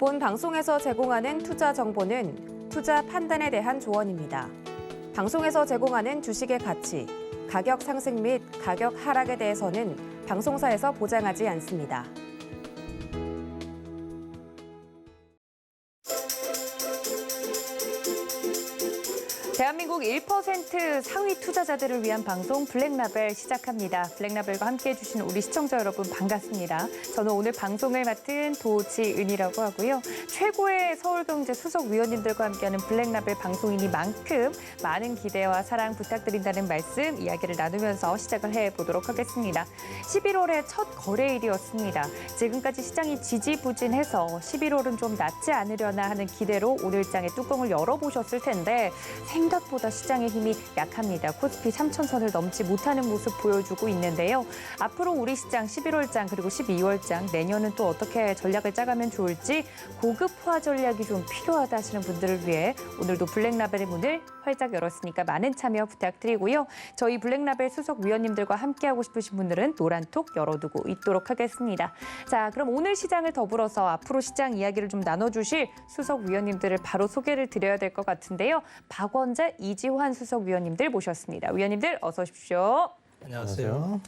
본 방송에서 제공하는 투자 정보는 투자 판단에 대한 조언입니다. 방송에서 제공하는 주식의 가치, 가격 상승 및 가격 하락에 대해서는 방송사에서 보장하지 않습니다. 대한민국 1% 상위 투자자들을 위한 방송 블랙라벨 시작합니다. 블랙라벨과 함께해 주신 우리 시청자 여러분 반갑습니다. 저는 오늘 방송을 맡은 도지은이라고 하고요. 최고의 서울경제 수석위원님들과 함께하는 블랙라벨 방송이니만큼 많은 기대와 사랑 부탁드린다는 말씀 이야기를 나누면서 시작을 해보도록 하겠습니다. 11월의 첫 거래일이었습니다. 지금까지 시장이 지지부진해서 11월은 좀 낫지 않으려나 하는 기대로 오늘 장의 뚜껑을 열어보셨을 텐데 생각보다 시장의 힘이 약합니다. 코스피 3,000선을 넘지 못하는 모습 보여주고 있는데요. 앞으로 우리 시장 11월장 그리고 12월장 내년은 또 어떻게 전략을 짜가면 좋을지 고급화 전략이 좀 필요하다 하시는 분들을 위해 오늘도 블랙라벨의 문을 활짝 열었으니까 많은 참여 부탁드리고요. 저희 블랙라벨 수석위원님들과 함께하고 싶으신 분들은 노란톡 열어두고 있도록 하겠습니다. 자, 그럼 오늘 시장을 더불어서 앞으로 시장 이야기를 좀 나눠주실 수석위원님들을 바로 소개를 드려야 될 것 같은데요. 박원재, 이지환 수석위원님들 모셨습니다. 위원님들 어서 오십시오. 안녕하세요.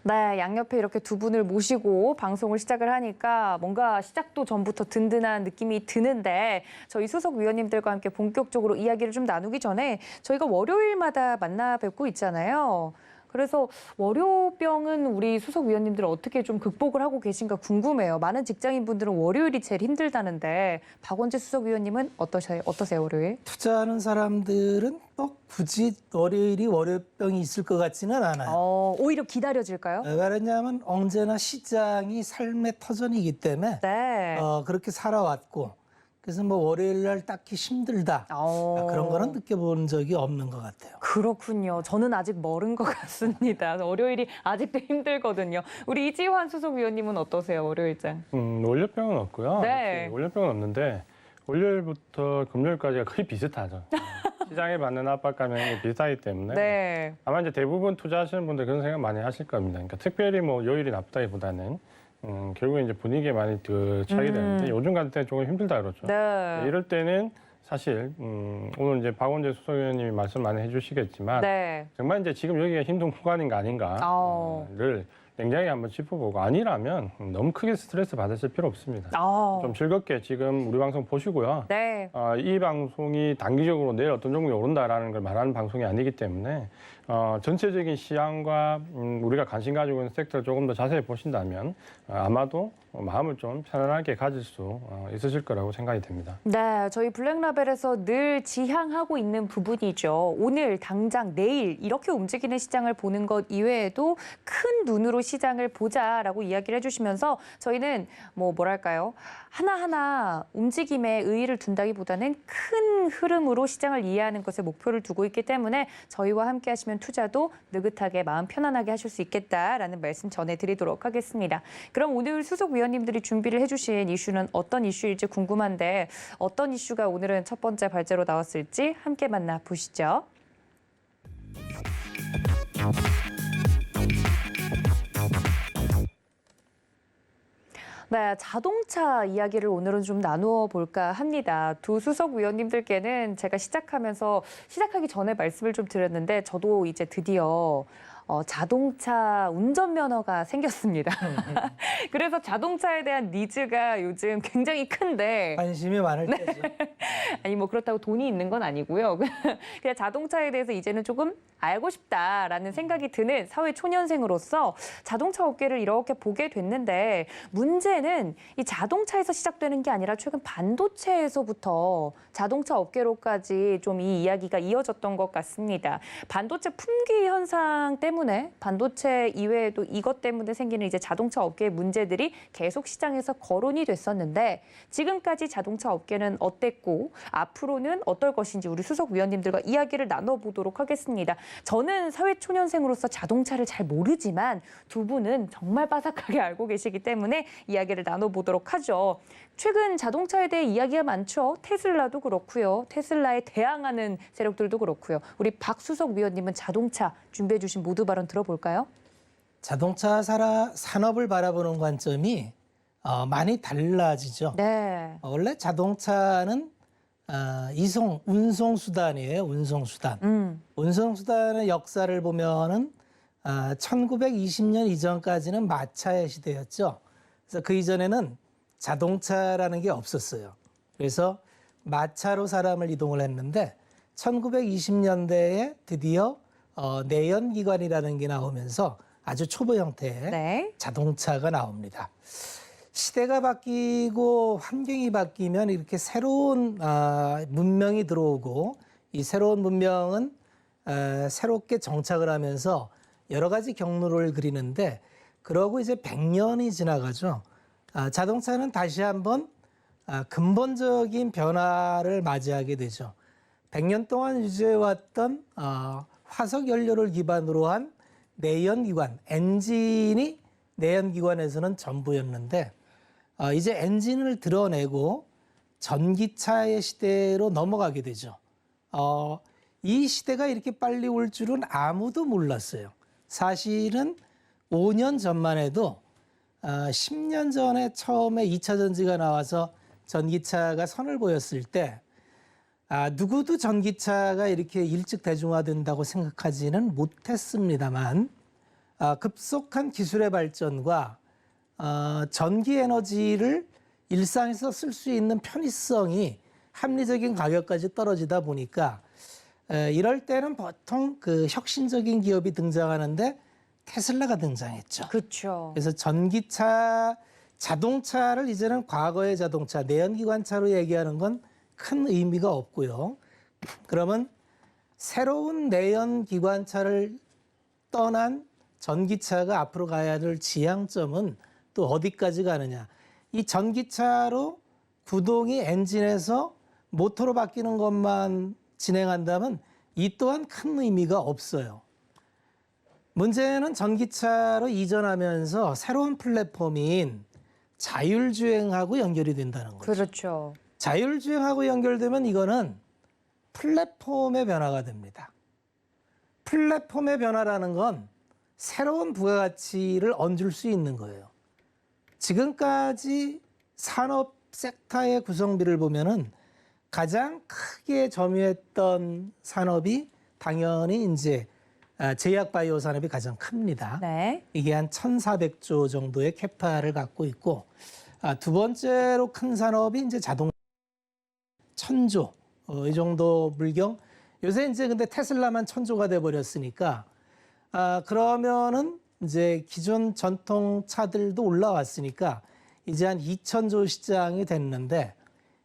네, 양옆에 이렇게 두 분을 모시고 방송을 시작을 하니까 뭔가 시작도 전부터 든든한 느낌이 드는데 저희 수석위원님들과 함께 본격적으로 이야기를 좀 나누기 전에 저희가 월요일마다 만나 뵙고 있잖아요. 그래서 월요병은 우리 수석위원님들 어떻게 좀 극복을 하고 계신가 궁금해요. 많은 직장인분들은 월요일이 제일 힘들다는데 박원재 수석위원님은 어떠세요, 월요일? 투자하는 사람들은 또 굳이 월요일이 월요병이 있을 것 같지는 않아요. 오히려 기다려질까요? 왜 그러냐면 언제나 시장이 삶의 터전이기 때문에 네. 그렇게 살아왔고 그래서 뭐 월요일 날 딱히 힘들다 그런 거는 느껴본 적이 없는 것 같아요. 그렇군요. 저는 아직 멀은 것 같습니다. 월요일이 아직도 힘들거든요. 우리 이지환 수석위원님은 어떠세요, 월요일장? 월요병은 없고요. 네. 월요병은 없는데 월요일부터 금요일까지가 거의 비슷하죠. 시장에 받는 압박감이 비슷하기 때문에 네. 아마 이제 대부분 투자하시는 분들 그런 생각 많이 하실 겁니다. 그러니까 특별히 뭐 요일이 나쁘다기보다는 결국에 이제 분위기에 많이 차게 되는데 요즘 같은 때 조금 힘들다 그러죠. 네. 이럴 때는 사실 오늘 이제 박원재 수석위원님이 말씀 많이 해주시겠지만 네. 정말 이제 지금 여기가 힘든 구간인가 아닌가를 냉정하게 한번 짚어보고 아니라면 너무 크게 스트레스 받으실 필요 없습니다. 좀 즐겁게 지금 우리 방송 보시고요. 네. 이 방송이 단기적으로 내일 어떤 종목이 오른다라는 걸 말하는 방송이 아니기 때문에 전체적인 시황과 우리가 관심 가지고 있는 섹터를 조금 더 자세히 보신다면 아마도 마음을 좀 편안하게 가질 수 있으실 거라고 생각이 됩니다. 네, 저희 블랙라벨에서 늘 지향하고 있는 부분이죠. 오늘, 당장, 내일 이렇게 움직이는 시장을 보는 것 이외에도 큰 눈으로 시장을 보자라고 이야기를 해주시면서 저희는 뭐랄까요? 하나하나 움직임에 의의를 둔다기보다는 큰 흐름으로 시장을 이해하는 것에 목표를 두고 있기 때문에 저희와 함께 하시면 투자도 느긋하게 마음 편안하게 하실 수 있겠다라는 말씀 전해드리도록 하겠습니다. 그럼 오늘 수석위원님들이 준비를 해주신 이슈는 어떤 이슈일지 궁금한데 어떤 이슈가 오늘은 첫 번째 발제로 나왔을지 함께 만나보시죠. 네, 자동차 이야기를 오늘은 좀 나누어 볼까 합니다. 두 수석위원님들께는 제가 시작하기 전에 말씀을 좀 드렸는데 저도 이제 드디어 자동차 운전면허가 생겼습니다. 그래서 자동차에 대한 니즈가 요즘 굉장히 큰데 관심이 많을 때죠. 아니 뭐 그렇다고 돈이 있는 건 아니고요. 그냥 자동차에 대해서 이제는 조금 알고 싶다라는 생각이 드는 사회 초년생으로서 자동차 업계를 이렇게 보게 됐는데 문제는 이 자동차에서 시작되는 게 아니라 최근 반도체에서부터 자동차 업계로까지 좀 이 이야기가 이어졌던 것 같습니다. 반도체 품귀 현상 때문에 반도체 이외에도 이것 때문에 생기는 이제 자동차 업계의 문제들이 계속 시장에서 거론이 됐었는데 지금까지 자동차 업계는 어땠고 앞으로는 어떨 것인지 우리 수석위원님들과 이야기를 나눠보도록 하겠습니다. 저는 사회초년생으로서 자동차를 잘 모르지만 두 분은 정말 빠삭하게 알고 계시기 때문에 이야기를 나눠보도록 하죠. 최근 자동차에 대해 이야기가 많죠. 테슬라도 그렇고요. 테슬라에 대항하는 세력들도 그렇고요. 우리 박수석 위원님은 자동차 준비해 주신 모두 발언 들어볼까요? 자동차 산업을 바라보는 관점이 많이 달라지죠. 네. 원래 자동차는 운송수단이에요. 운송수단. 운송수단의 역사를 보면은 1920년 이전까지는 마차의 시대였죠. 그래서 그 이전에는 자동차라는 게 없었어요. 그래서 마차로 사람을 이동을 했는데 1920년대에 드디어 내연기관이라는 게 나오면서 아주 초보 형태의 네. 자동차가 나옵니다. 시대가 바뀌고 환경이 바뀌면 이렇게 새로운 문명이 들어오고 이 새로운 문명은 새롭게 정착을 하면서 여러 가지 경로를 그리는데 그러고 이제 100년이 지나가죠. 자동차는 다시 한번 근본적인 변화를 맞이하게 되죠. 100년 동안 유지해왔던 화석 연료를 기반으로 한 내연기관, 엔진이 내연기관에서는 전부였는데 이제 엔진을 드러내고 전기차의 시대로 넘어가게 되죠. 이 시대가 이렇게 빨리 올 줄은 아무도 몰랐어요. 사실은 5년 전만 해도 10년 전에 처음에 2차 전지가 나와서 전기차가 선을 보였을 때 누구도 전기차가 이렇게 일찍 대중화된다고 생각하지는 못했습니다만 급속한 기술의 발전과 전기 에너지를 일상에서 쓸 수 있는 편의성이 합리적인 가격까지 떨어지다 보니까 이럴 때는 보통 그 혁신적인 기업이 등장하는데 테슬라가 등장했죠. 그렇죠. 그래서 전기차, 자동차를 이제는 과거의 자동차, 내연기관차로 얘기하는 건 큰 의미가 없고요. 그러면 새로운 내연기관차를 떠난 전기차가 앞으로 가야 될 지향점은 또 어디까지 가느냐. 이 전기차로 구동이 엔진에서 모터로 바뀌는 것만 진행한다면 이 또한 큰 의미가 없어요. 문제는 전기차로 이전하면서 새로운 플랫폼인 자율주행하고 연결이 된다는 거죠. 그렇죠. 자율주행하고 연결되면 이거는 플랫폼의 변화가 됩니다. 플랫폼의 변화라는 건 새로운 부가가치를 얹을 수 있는 거예요. 지금까지 산업 섹터의 구성비를 보면은 가장 크게 점유했던 산업이 당연히 이제 제약 바이오 산업이 가장 큽니다. 네. 이게 한 1,400조 정도의 캐파를 갖고 있고 두 번째로 큰 산업이 이제 자동 1,000조 이 정도 물경. 요새 이제 근데 테슬라만 1,000조가 돼 버렸으니까 그러면은 이제 기존 전통 차들도 올라왔으니까 이제 한 2,000조 시장이 됐는데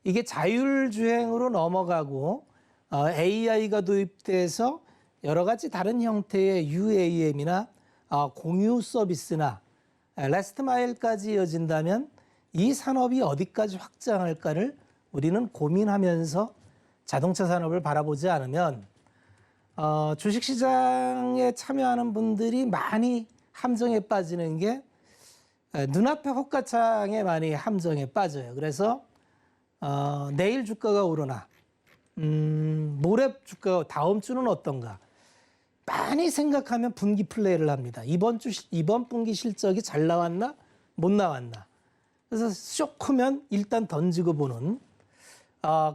이게 자율주행으로 넘어가고 AI가 도입돼서 여러 가지 다른 형태의 UAM이나 공유 서비스나 라스트 마일까지 이어진다면 이 산업이 어디까지 확장할까를 우리는 고민하면서 자동차 산업을 바라보지 않으면 주식시장에 참여하는 분들이 많이 함정에 빠지는 게 눈앞의 호가창에 많이 함정에 빠져요. 그래서 내일 주가가 오르나 모레 주가가 다음 주는 어떤가 많이 생각하면 분기 플레이를 합니다. 이번 분기 실적이 잘 나왔나 못 나왔나. 그래서 쇼크면 일단 던지고 보는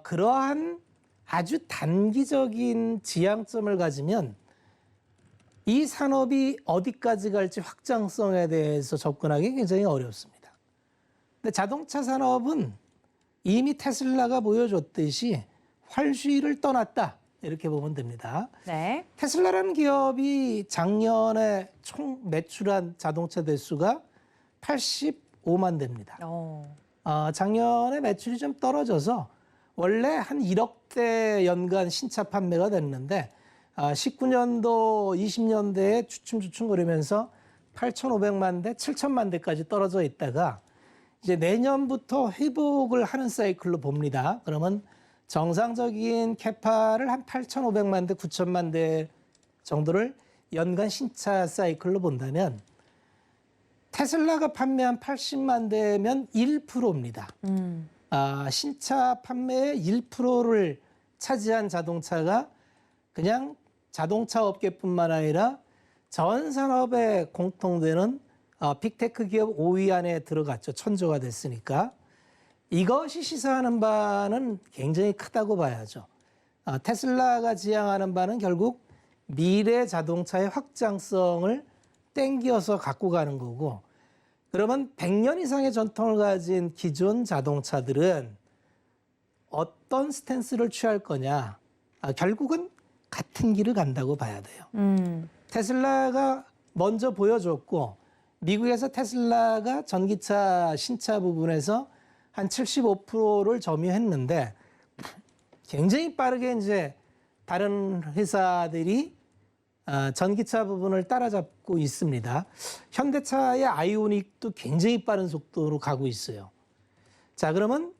그러한 아주 단기적인 지향점을 가지면 이 산업이 어디까지 갈지 확장성에 대해서 접근하기 굉장히 어렵습니다. 근데 자동차 산업은 이미 테슬라가 보여줬듯이 활주의를 떠났다. 이렇게 보면 됩니다. 네. 테슬라라는 기업이 작년에 총 매출한 자동차 대수가 85만 대입니다. 작년에 매출이 좀 떨어져서 원래 한 1억 대 연간 신차 판매가 됐는데 19년도, 20년대에 주춤주춤거리면서 8,500만 대, 7,000만 대까지 떨어져 있다가 이제 내년부터 회복을 하는 사이클로 봅니다. 그러면 정상적인 캐파를 한 8,500만 대, 9,000만 대 정도를 연간 신차 사이클로 본다면 테슬라가 판매한 80만 대면 1%입니다. 신차 판매의 1%를 차지한 자동차가 그냥 자동차 업계뿐만 아니라 전 산업에 공통되는 빅테크 기업 5위 안에 들어갔죠. 천조가 됐으니까. 이것이 시사하는 바는 굉장히 크다고 봐야죠. 테슬라가 지향하는 바는 결국 미래 자동차의 확장성을 땡겨서 갖고 가는 거고, 그러면 100년 이상의 전통을 가진 기존 자동차들은 어떤 스탠스를 취할 거냐? 결국은 같은 길을 간다고 봐야 돼요. 테슬라가 먼저 보여줬고, 미국에서 테슬라가 전기차 신차 부분에서 한 75%를 점유했는데 굉장히 빠르게 이제 다른 회사들이 전기차 부분을 따라잡고 있습니다. 현대차의 아이오닉도 굉장히 빠른 속도로 가고 있어요. 자, 그러면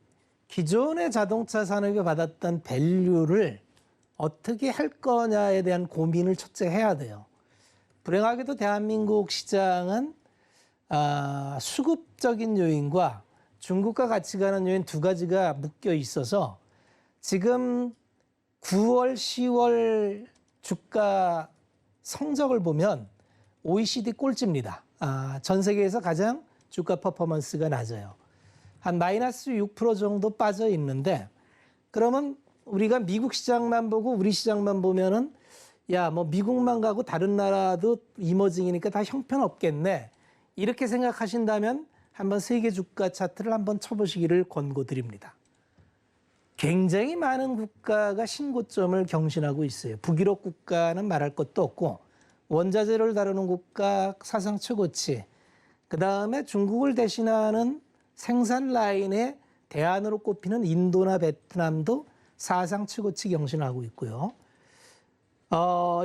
기존의 자동차 산업이 받았던 밸류를 어떻게 할 거냐에 대한 고민을 첫째 해야 돼요. 불행하게도 대한민국 시장은 수급적인 요인과 중국과 같이 가는 요인 두 가지가 묶여 있어서 지금 9월, 10월 주가 성적을 보면 OECD 꼴찌입니다. 전 세계에서 가장 주가 퍼포먼스가 낮아요. 한 마이너스 6% 정도 빠져 있는데, 그러면 우리가 미국 시장만 보고 우리 시장만 보면은 야, 뭐 미국만 가고 다른 나라도 이머징이니까 다 형편없겠네. 이렇게 생각하신다면 한번 세계 주가 차트를 한번 쳐보시기를 권고드립니다. 굉장히 많은 국가가 신고점을 경신하고 있어요. 북유럽 국가는 말할 것도 없고, 원자재를 다루는 국가 사상 최고치, 그다음에 중국을 대신하는 생산 라인의 대안으로 꼽히는 인도나 베트남도 사상 최고치 경신하고 있고요.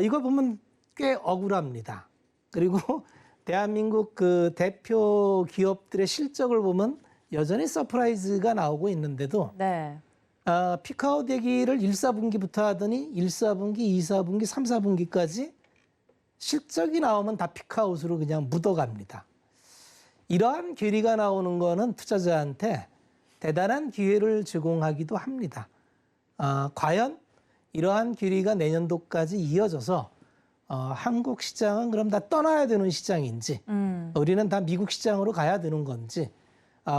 이거 보면 꽤 억울합니다. 그리고 대한민국 그 대표 기업들의 실적을 보면 여전히 서프라이즈가 나오고 있는데도 네. 피크아웃 얘기를 1, 4분기부터 하더니 1, 4분기, 2, 4분기, 3, 4분기까지 실적이 나오면 다 피크아웃으로 그냥 묻어갑니다. 이러한 괴리가 나오는 거는 투자자한테 대단한 기회를 제공하기도 합니다. 과연 이러한 괴리가 내년도까지 이어져서 한국 시장은 그럼 다 떠나야 되는 시장인지, 우리는 다 미국 시장으로 가야 되는 건지,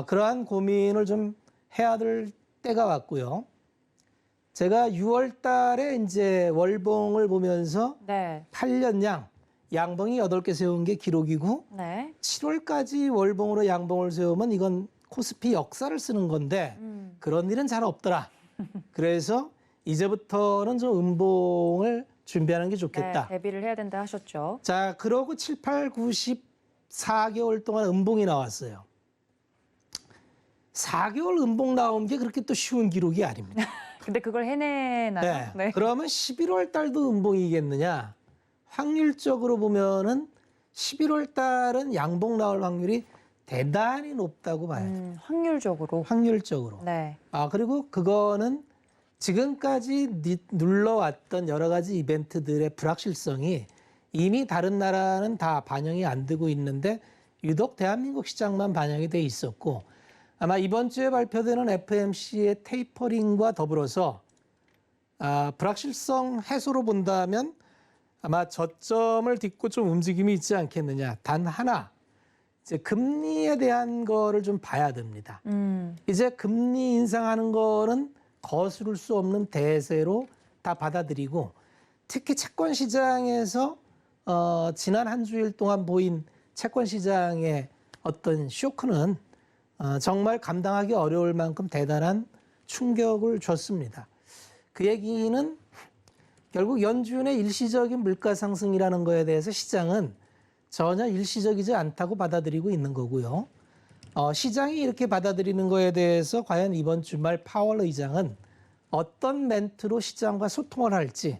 그러한 고민을 좀 해야 될 때가 왔고요. 제가 6월 달에 이제 월봉을 보면서 네. 8년 양봉이 8개 세운 게 기록이고, 네. 7월까지 월봉으로 양봉을 세우면 이건 코스피 역사를 쓰는 건데 그런 일은 잘 없더라. 그래서 이제부터는 좀 음봉을 준비하는 게 좋겠다. 네, 대비를 해야 된다 하셨죠. 자, 그러고 7, 8, 9, 10, 4개월 동안 음봉이 나왔어요. 4개월 음봉 나온 게 그렇게 또 쉬운 기록이 아닙니다. 근데 그걸 해내나요? 네. 그러면 11월 달도 음봉이겠느냐? 확률적으로 보면은 11월 달은 양봉 나올 확률이 대단히 높다고 봐야 돼요. 확률적으로. 확률적으로. 네. 그리고 그거는 지금까지 눌러왔던 여러 가지 이벤트들의 불확실성이 이미 다른 나라는 다 반영이 안 되고 있는데 유독 대한민국 시장만 반영이 돼 있었고, 아마 이번 주에 발표되는 FMC의 테이퍼링과 더불어서 불확실성 해소로 본다면 아마 저점을 딛고 좀 움직임이 있지 않겠느냐. 단 하나, 이제 금리에 대한 거를 좀 봐야 됩니다. 이제 금리 인상하는 거는 거스를 수 없는 대세로 다 받아들이고, 특히 채권 시장에서 지난 한 주일 동안 보인 채권 시장의 어떤 쇼크는 정말 감당하기 어려울 만큼 대단한 충격을 줬습니다. 그 얘기는 결국 연준의 일시적인 물가 상승이라는 거에 대해서 시장은 전혀 일시적이지 않다고 받아들이고 있는 거고요. 시장이 이렇게 받아들이는 거에 대해서 과연 이번 주말 파월 의장은 어떤 멘트로 시장과 소통을 할지,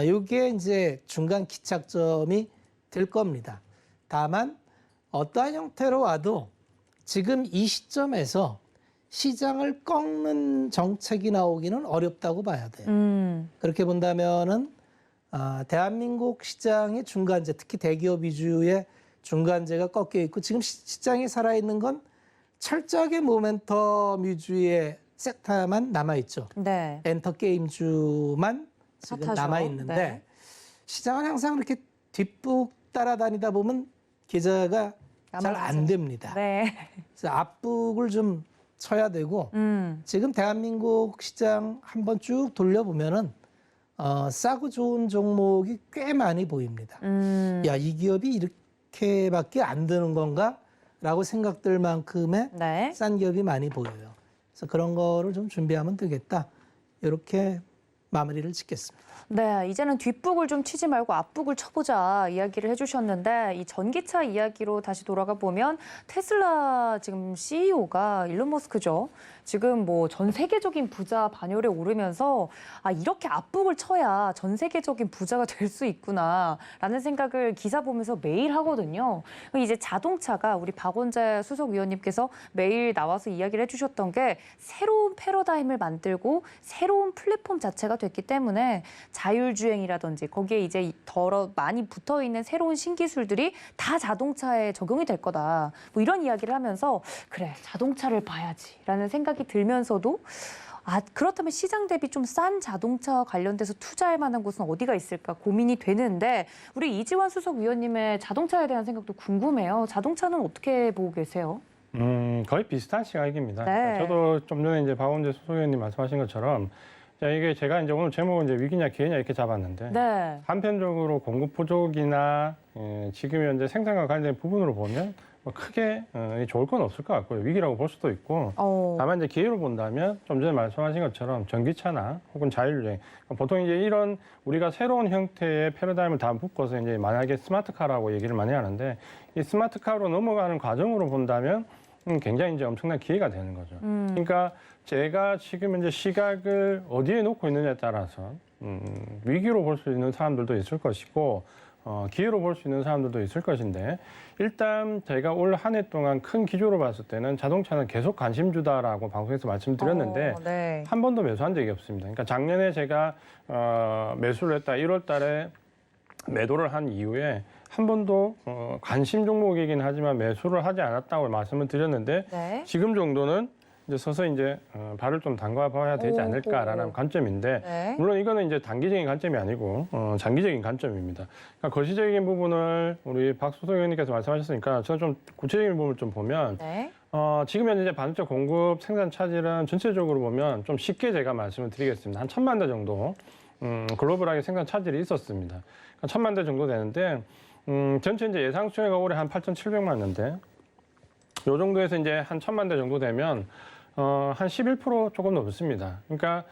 이게 이제 중간 기착점이 될 겁니다. 다만 어떠한 형태로 와도 지금 이 시점에서 시장을 꺾는 정책이 나오기는 어렵다고 봐야 돼요. 그렇게 본다면은 대한민국 시장의 중간재, 특히 대기업 위주의 중간재가 꺾여 있고, 지금 시장이 살아있는 건 철저하게 모멘텀 위주의 섹터만 남아있죠. 네. 엔터게임주만 지금 핫하죠. 남아있는데, 네. 시장은 항상 이렇게 뒷북 따라다니다 보면 계좌가 잘 안 됩니다. 네. 그래서 압북을 좀 쳐야 되고 지금 대한민국 시장 한번 쭉 돌려보면은 싸고 좋은 종목이 꽤 많이 보입니다. 야, 이 기업이 이렇게밖에 안 드는 건가라고 생각될 만큼의 네. 싼 기업이 많이 보여요. 그래서 그런 거를 좀 준비하면 되겠다. 이렇게 마무리를 짓겠습니다. 네, 이제는 뒷북을 좀 치지 말고 앞북을 쳐보자 이야기를 해주셨는데 이 전기차 이야기로 다시 돌아가 보면 테슬라 지금 CEO가 일론 머스크죠. 지금 뭐 전 세계적인 부자 반열에 오르면서 이렇게 앞북을 쳐야 전 세계적인 부자가 될 수 있구나라는 생각을 기사 보면서 매일 하거든요. 이제 자동차가 우리 박원재 수석위원님께서 매일 나와서 이야기를 해주셨던 게 새로운 패러다임을 만들고 새로운 플랫폼 자체가 됐기 때문에 자율주행이라든지 거기에 이제 더 많이 붙어 있는 새로운 신기술들이 다 자동차에 적용이 될 거다. 뭐 이런 이야기를 하면서 그래 자동차를 봐야지라는 생각이 들면서도 그렇다면 시장 대비 좀 싼 자동차 관련돼서 투자할 만한 곳은 어디가 있을까 고민이 되는데 우리 이지환 수석위원님의 자동차에 대한 생각도 궁금해요. 자동차는 어떻게 보고 계세요? 거의 비슷한 시각입니다. 네. 저도 좀 전에 이제 박원재 수석위원님 말씀하신 것처럼 이게 제가 이제 오늘 제목은 이제 위기냐 기회냐 이렇게 잡았는데 네. 한편적으로 공급 부족이나 지금 현재 생산과 관련된 부분으로 보면 뭐 크게 좋을 건 없을 것 같고요. 위기라고 볼 수도 있고 다만 이제 기회로 본다면 좀 전에 말씀하신 것처럼 전기차나 혹은 자율주행 보통 이제 이런 우리가 새로운 형태의 패러다임을 다 묶어서 이제 만약에 스마트카라고 얘기를 많이 하는데 이 스마트카로 넘어가는 과정으로 본다면 굉장히 이제 엄청난 기회가 되는 거죠. 그러니까 제가 지금 이제 시각을 어디에 놓고 있느냐에 따라서 위기로 볼 수 있는 사람들도 있을 것이고 기회로 볼 수 있는 사람들도 있을 것인데 일단 제가 올 한 해 동안 큰 기조로 봤을 때는 자동차는 계속 관심주다라고 방송에서 말씀드렸는데 네. 한 번도 매수한 적이 없습니다. 그러니까 작년에 제가 매수를 했다 1월 달에 매도를 한 이후에 한 번도 관심 종목이긴 하지만 매수를 하지 않았다고 말씀을 드렸는데 네. 지금 정도는 이제 서서히 이제 발을 좀 담가 봐야 되지 않을까라는 관점인데 네. 물론 이거는 이제 단기적인 관점이 아니고 장기적인 관점입니다. 그러니까 거시적인 부분을 우리 박 수석 의원님께서 말씀하셨으니까 저는 좀 구체적인 부분을 좀 보면 네. 지금 현재 이제 반도체 공급 생산 차질은 전체적으로 보면 좀 쉽게 제가 말씀을 드리겠습니다. 한 1,000만 대 정도 글로벌하게 생산 차질이 있었습니다. 그러니까 1,000만 대 정도 되는데 전체 이제 예상 수요가 올해 한 8,700만 대인데 요 정도에서 이제 한 1,000만 대 정도 되면 한 11% 조금 넘습니다. 그러니까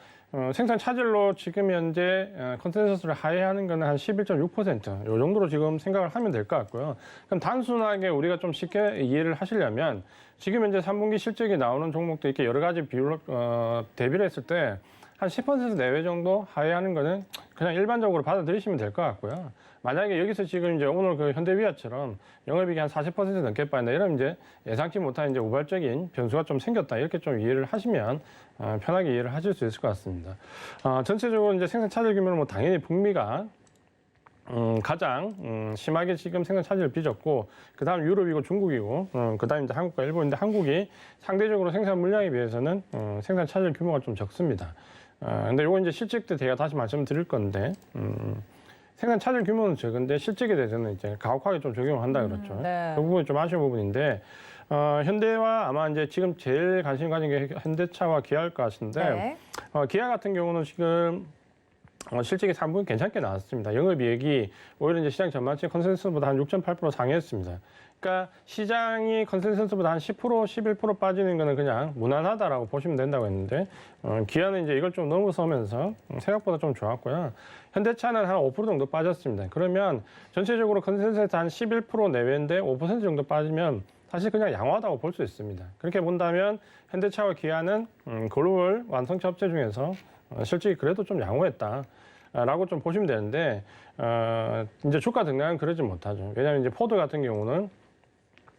생산 차질로 지금 현재 컨센서스를 하회하는 거는 한 11.6%. 요 정도로 지금 생각을 하면 될 것 같고요. 그럼 단순하게 우리가 좀 쉽게 이해를 하시려면 지금 현재 3분기 실적이 나오는 종목도 이렇게 여러 가지 비율로 대비를 했을 때 한 10% 내외 정도 하회하는 거는 그냥 일반적으로 받아들이시면 될 것 같고요. 만약에 여기서 지금 이제 오늘 그 현대위아처럼 영업이익이 한 40% 넘게 빠진다 이러면 이제 예상치 못한 이제 우발적인 변수가 좀 생겼다 이렇게 좀 이해를 하시면 편하게 이해를 하실 수 있을 것 같습니다. 전체적으로 이제 생산 차질 규모는 뭐 당연히 북미가 가장 심하게 지금 생산 차질을 빚었고 그다음 유럽이고 중국이고 그다음 이제 한국과 일본인데 한국이 상대적으로 생산 물량에 비해서는 생산 차질 규모가 좀 적습니다. 근데 요거 이제 실적 때 제가 다시 말씀드릴 건데 생산 차질 규모는 적은데 실적에 대해서는 이제 가혹하게 좀 적용을 한다 그렇죠. 네. 그 부분이 좀 아쉬운 bu분인데 현대와 아마 이제 지금 제일 관심 가진 게 현대차와 기아일 것 같은데 네. 기아 같은 경우는 지금 실적이 3분기 괜찮게 나왔습니다. 영업이익이 오히려 이제 시장 전반치 컨센서스보다 한 6.8% 상회했습니다. 그러니까 시장이 컨센서스보다 한 10%, 11% 빠지는 거는 그냥 무난하다라고 보시면 된다고 했는데 기아는 이제 이걸 좀 넘어서면서 생각보다 좀 좋았고요. 현대차는 한 5% 정도 빠졌습니다. 그러면 전체적으로 컨센서스 한 11% 내외인데 5% 정도 빠지면 사실 그냥 양호하다고 볼 수 있습니다. 그렇게 본다면 현대차와 기아는 글로벌 완성차 업체 중에서 실적이 그래도 좀 양호했다라고 좀 보시면 되는데 이제 주가 등락은 그러지 못하죠. 왜냐하면 이제 포드 같은 경우는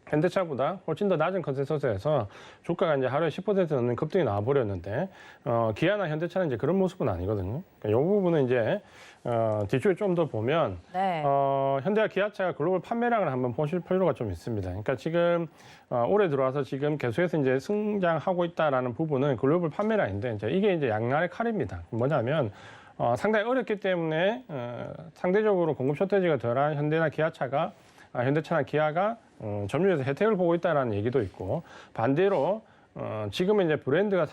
현대차보다 훨씬 더 낮은 컨센서스에서 주가가 이제 하루에 10% 넘는 급등이 나와버렸는데 기아나 현대차는 이제 그런 모습은 아니거든요. 그러니까 이 부분은 이제 뒤쪽에 좀 더 보면 네. 현대와 기아차가 글로벌 판매량을 한번 보실 필요가 좀 있습니다. 그러니까 지금 올해 들어와서 지금 계속해서 이제 성장하고 있다라는 부분은 글로벌 판매량인데 이게 이제 양날의 칼입니다. 뭐냐면 상당히 어렵기 때문에 상대적으로 공급 쇼태지가 덜한 현대차나 기아가 점유율에서 혜택을 보고 있다는 얘기도 있고 반대로 지금은 이제 브랜드가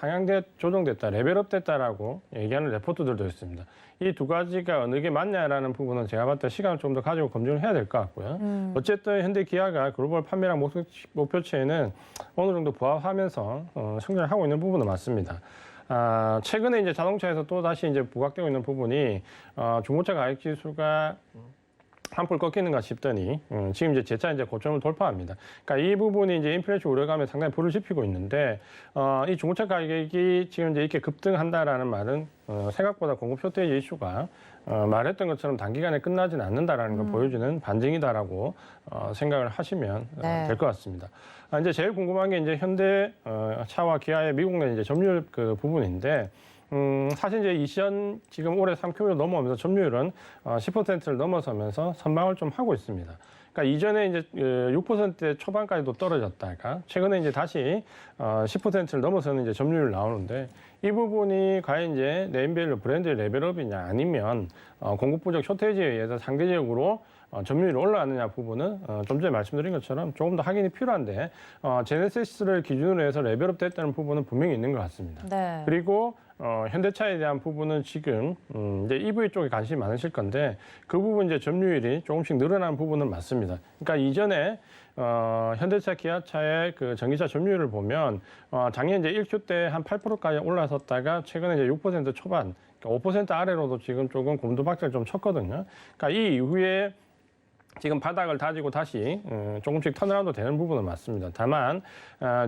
조정됐다, 레벨업 됐다라고 얘기하는 레포트들도 있습니다. 이 두 가지가 어느 게 맞냐라는 부분은 제가 봤을 때 시간을 좀 더 가지고 검증을 해야 될 것 같고요. 어쨌든 현대 기아가 글로벌 판매량 목표치에는 어느 정도 부합하면서 성장을 하고 있는 부분은 맞습니다. 최근에 이제 자동차에서 또 다시 이제 부각되고 있는 부분이 중고차 가격 지수가 한풀 꺾이는가 싶더니 지금 이제 재차 이제 고점을 돌파합니다. 그러니까 이 부분이 이제 인플레이션 우려감에 상당히 불을 지피고 있는데 이 중고차 가격이 지금 이제 이렇게 급등한다라는 말은 생각보다 공급 쇼테이지 이슈가 말했던 것처럼 단기간에 끝나지는 않는다라는 걸 보여주는 반증이다라고 생각을 하시면 될 것 같습니다. 이제 제일 궁금한 게 이제 현대 차와 기아의 미국 내 이제 점유율 그 부분인데. 사실 이제 이 시연 지금 올해 3Q를 넘어오면서 점유율은 10%를 넘어서면서 선방을 좀 하고 있습니다. 그러니까 이전에 이제 6% 초반까지도 떨어졌다가 최근에 이제 다시 10%를 넘어서는 이제 점유율 나오는데 이 부분이 과연 이제 네임밸류 브랜드의 레벨업이냐 아니면 공급 부족 쇼테이지에 의해서 상대적으로 점유율이 올라왔느냐 부분은 좀 전에 말씀드린 것처럼 조금 더 확인이 필요한데 제네시스를 기준으로 해서 레벨업 됐다는 부분은 분명히 있는 것 같습니다. 네. 그리고 현대차에 대한 부분은 지금 이제 EV 쪽에 관심이 많으실 건데 그 부분 이제 점유율이 조금씩 늘어나는 부분은 맞습니다. 그러니까 이전에 현대차, 기아차의 그 전기차 점유율을 보면 작년 이제 1Q 때 한 8%까지 올라섰다가 최근에 이제 6% 초반, 그러니까 5% 아래로도 지금 조금 곰두박질 좀 쳤거든요. 그러니까 이 이후에 지금 바닥을 다지고 다시 조금씩 턴어라운드 되는 부분은 맞습니다. 다만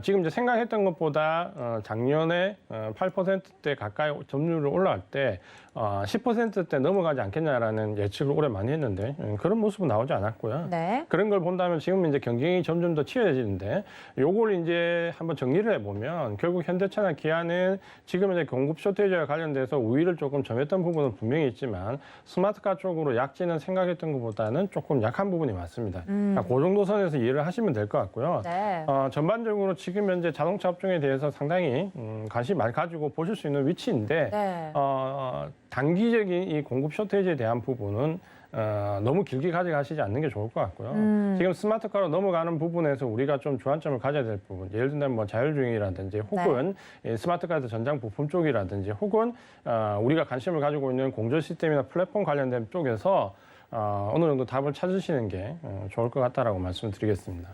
지금 이제 생각했던 것보다 작년에 8%대 가까이 점유율을 올라갈 때 10%대 넘어가지 않겠냐라는 예측을 올해 많이 했는데 그런 모습은 나오지 않았고요. 네. 그런 걸 본다면 지금 이제 경쟁이 점점 더 치열해지는데 요걸 이제 한번 정리를 해보면 결국 현대차나 기아는 지금 이제 공급 쇼테이지와 관련돼서 우위를 조금 점했던 부분은 분명히 있지만 스마트카 쪽으로 약진은 생각했던 것보다는 조금 약한 부분이 맞습니다. 그러니까 그 정도 선에서 이해를 하시면 될 것 같고요. 네. 전반적으로 지금 현재 자동차 업종에 대해서 상당히 관심 많이 가지고 보실 수 있는 위치인데 네. 단기적인 이 공급 쇼테이지에 대한 부분은 너무 길게 가져가시지 않는 게 좋을 것 같고요. 지금 스마트카로 넘어가는 부분에서 우리가 좀 주안점을 가져야 될 부분, 예를 들면 뭐 자율주행이라든지 혹은 스마트카에서 전장 부품 쪽이라든지 혹은 우리가 관심을 가지고 있는 공조 시스템이나 플랫폼 관련된 쪽에서 어느 정도 답을 찾으시는 게 좋을 것 같다라고 말씀드리겠습니다.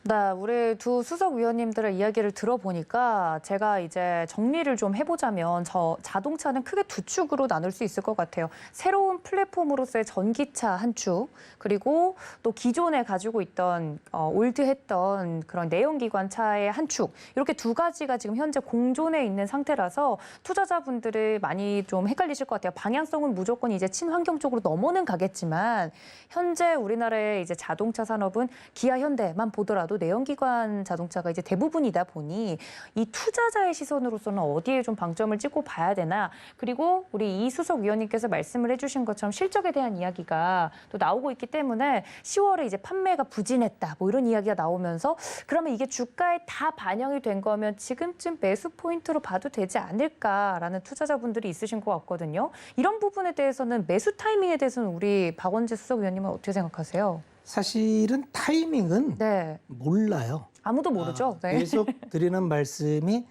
네, 우리 두 수석 위원님들의 이야기를 들어보니까 제가 이제 정리를 좀 해보자면 자동차는 크게 두 축으로 나눌 수 있을 것 같아요. 새로운 플랫폼으로서의 전기차 한 축, 그리고 또 기존에 가지고 있던 올드했던 그런 내연기관차의 한 축, 이렇게 두 가지가 지금 현재 공존해 있는 상태라서 투자자분들이 많이 좀 헷갈리실 것 같아요. 방향성은 무조건 이제 친환경 쪽으로 넘어는 가겠지만 현재 우리나라의 이제 자동차 산업은 기아, 현대만 보더라도 내연기관 자동차가 이제 대부분이다 보니 이 투자자의 시선으로서는 어디에 좀 방점을 찍고 봐야 되나, 그리고 우리 이수석 위원님께서 말씀을 해주신 것처럼 실적에 대한 이야기가 또 나오고 있기 때문에 10월에 이제 판매가 부진했다 뭐 이런 이야기가 나오면서 그러면 이게 주가에 다 반영이 된 거면 지금쯤 매수 포인트로 봐도 되지 않을까라는 투자자분들이 있으신 것 같거든요. 이런 부분에 대해서는 매수 타이밍에 대해서는 우리 박원재 수석 위원님은 어떻게 생각하세요? 사실은 타이밍은 네. 몰라요. 아무도 모르죠. 네. 계속 드리는 말씀이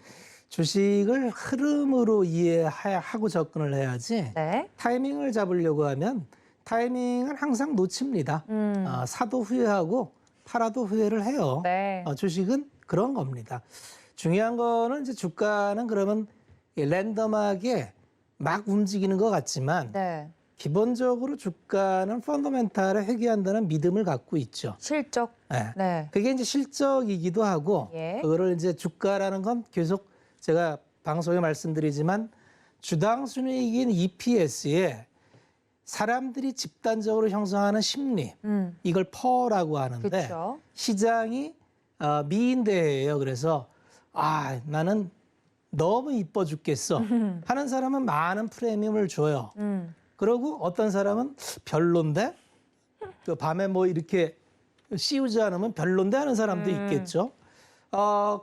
주식을 흐름으로 이해하고 접근을 해야지 네. 타이밍을 잡으려고 하면 타이밍을 항상 놓칩니다. 사도 후회하고 팔아도 후회를 해요. 네. 주식은 그런 겁니다. 중요한 거는 이제 주가는 그러면 랜덤하게 막 움직이는 것 같지만 네. 기본적으로 주가는 펀더멘탈에 회귀한다는 믿음을 갖고 있죠. 실적. 네. 네. 그게 이제 실적이기도 하고, 예. 그거를 이제 주가라는 건 계속 제가 방송에 말씀드리지만 주당 순이익인 EPS에 사람들이 집단적으로 형성하는 심리, 이걸 퍼라고 하는데 그렇죠. 시장이 미인대예요. 그래서 나는 너무 이뻐 죽겠어 하는 사람은 많은 프리미엄을 줘요. 그리고 어떤 사람은 별론데 그 밤에 뭐 이렇게 씌우지 않으면 별론데 하는 사람도 있겠죠.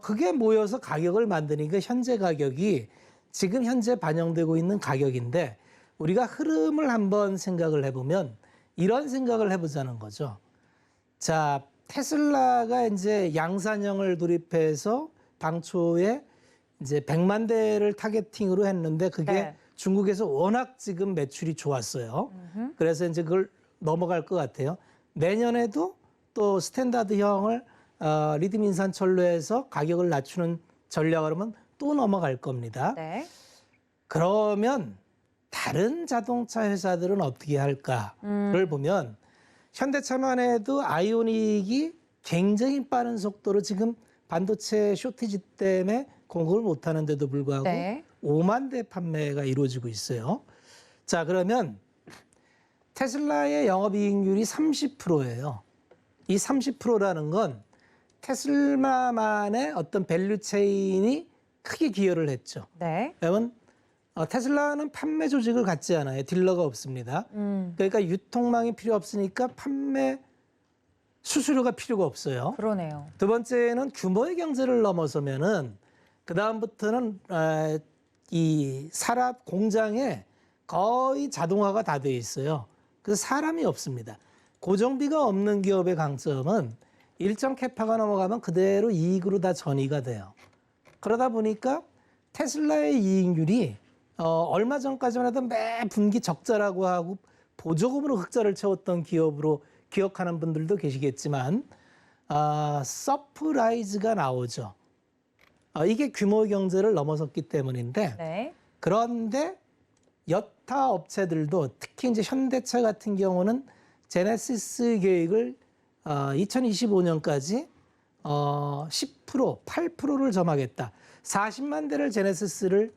그게 모여서 가격을 만드니까 현재 가격이 지금 현재 반영되고 있는 가격인데 우리가 흐름을 한번 생각을 해보면 이런 생각을 해보자는 거죠. 자, 테슬라가 이제 양산형을 도입해서 당초에 이제 100만 대를 타겟팅으로 했는데 그게 네. 중국에서 워낙 지금 매출이 좋았어요. 그래서 이제 그걸 넘어갈 것 같아요. 내년에도 또 스탠다드형을 리튬 인산철로해서 가격을 낮추는 전략을 하면 또 넘어갈 겁니다. 네. 그러면 다른 자동차 회사들은 어떻게 할까를 보면 현대차만 해도 아이오닉이 굉장히 빠른 속도로 지금 반도체 쇼티지 때문에 공급을 못하는데도 불구하고 네. 5만 대 판매가 이루어지고 있어요. 자, 그러면 테슬라의 영업이익률이 30%예요. 이 30%라는 건 테슬라만의 어떤 밸류 체인이 크게 기여를 했죠. 네. 왜냐면 테슬라는 판매 조직을 갖지 않아요. 딜러가 없습니다. 그러니까 유통망이 필요 없으니까 판매 수수료가 필요가 없어요. 그러네요. 두 번째는 규모의 경제를 넘어서면은 그 다음부터는 이 산업 공장에 거의 자동화가 다 돼 있어요. 그래서 사람이 없습니다. 고정비가 없는 기업의 강점은 일정 캐파가 넘어가면 그대로 이익으로 다 전이가 돼요. 그러다 보니까 테슬라의 이익률이 얼마 전까지만 해도 매 분기 적자라고 하고 보조금으로 흑자를 채웠던 기업으로 기억하는 분들도 계시겠지만 서프라이즈가 나오죠. 이게 규모 경제를 넘어섰기 때문인데 네. 그런데 여타 업체들도 특히 이제 현대차 같은 경우는 제네시스 계획을 2025년까지 10%, 8%를 점하겠다. 40만 대를 제네시스를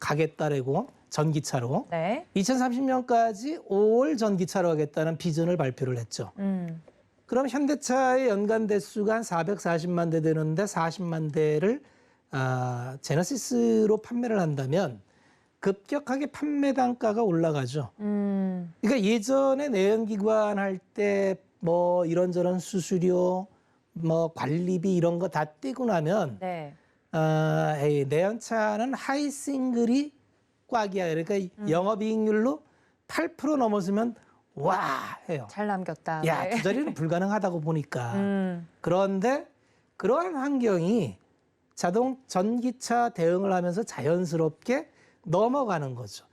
가겠다라고 전기차로 네. 2030년까지 5월 전기차로 하겠다는 비전을 발표를 했죠. 그럼 현대차의 연간 대수가 한 440만 대 되는데 40만 대를 제네시스로 판매를 한다면 급격하게 판매 단가가 올라가죠. 그러니까 예전에 내연기관 할 때 뭐 이런저런 수수료, 뭐 관리비 이런 거 다 떼고 나면 네. 내연차는 하이 싱글이 꽉이야. 그러니까 영업이익률로 8% 넘어서면 와 해요. 잘 남겼다. 야, 네. 두 자리는 불가능하다고 보니까. 그런데 그러한 환경이 전기차 대응을 하면서 자연스럽게 넘어가는 거죠.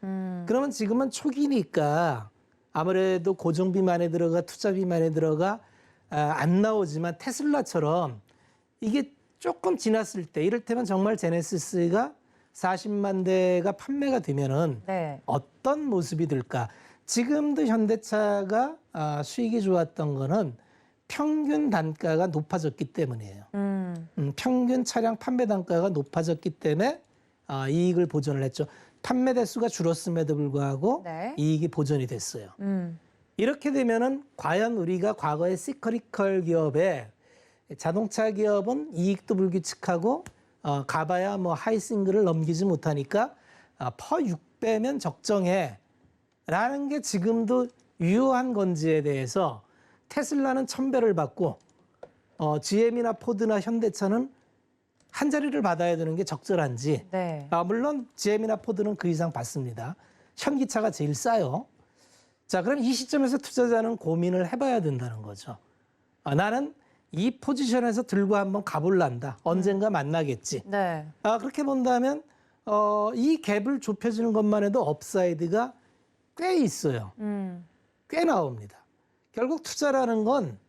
그러면 지금은 초기니까 아무래도 고정비 많이 들어가 투자비 많이 들어가 안 나오지만 테슬라처럼 이게 조금 지났을 때 이를테면 정말 제네시스가 40만 대가 판매가 되면은 네. 어떤 모습이 될까? 지금도 현대차가 수익이 좋았던 거는 평균 단가가 높아졌기 때문이에요. 평균 차량 판매 단가가 높아졌기 때문에 이익을 보전을 했죠. 판매 대수가 줄었음에도 불구하고 네. 이익이 보전이 됐어요. 이렇게 되면은 과연 우리가 과거의 시커리컬 기업에 자동차 기업은 이익도 불규칙하고 가봐야 뭐 하이싱글을 넘기지 못하니까 퍼 6배면 적정해 라는 게 지금도 유효한 건지에 대해서 테슬라는 1000배를 받고 GM이나 포드나 현대차는 한 자리를 받아야 되는 게 적절한지. 네. 물론 GM이나 포드는 그 이상 받습니다. 현기차가 제일 싸요. 자, 그럼 이 시점에서 투자자는 고민을 해봐야 된다는 거죠. 나는 이 포지션에서 들고 한번 가볼란다. 언젠가 만나겠지. 네. 그렇게 본다면 이 갭을 좁혀지는 것만 해도 업사이드가 꽤 있어요. 꽤 나옵니다. 결국 투자라는 건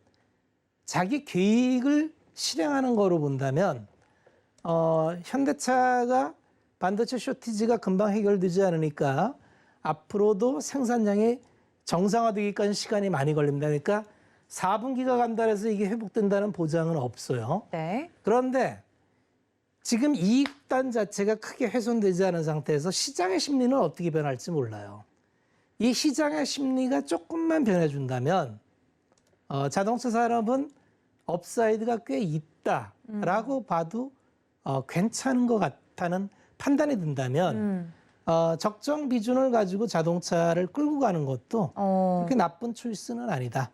자기 계획을 실행하는 거로 본다면 현대차가 반도체 쇼티지가 금방 해결되지 않으니까 앞으로도 생산량이 정상화되기까지 시간이 많이 걸립니다. 그러니까 4분기가 간다 해서 이게 회복된다는 보장은 없어요. 네. 그런데 지금 이익단 자체가 크게 훼손되지 않은 상태에서 시장의 심리는 어떻게 변할지 몰라요. 이 시장의 심리가 조금만 변해준다면 자동차 산업은 업사이드가 꽤 있다라고 봐도 괜찮은 것 같다는 판단이 든다면 적정 비준을 가지고 자동차를 끌고 가는 것도 그렇게 나쁜 초이스는 아니다.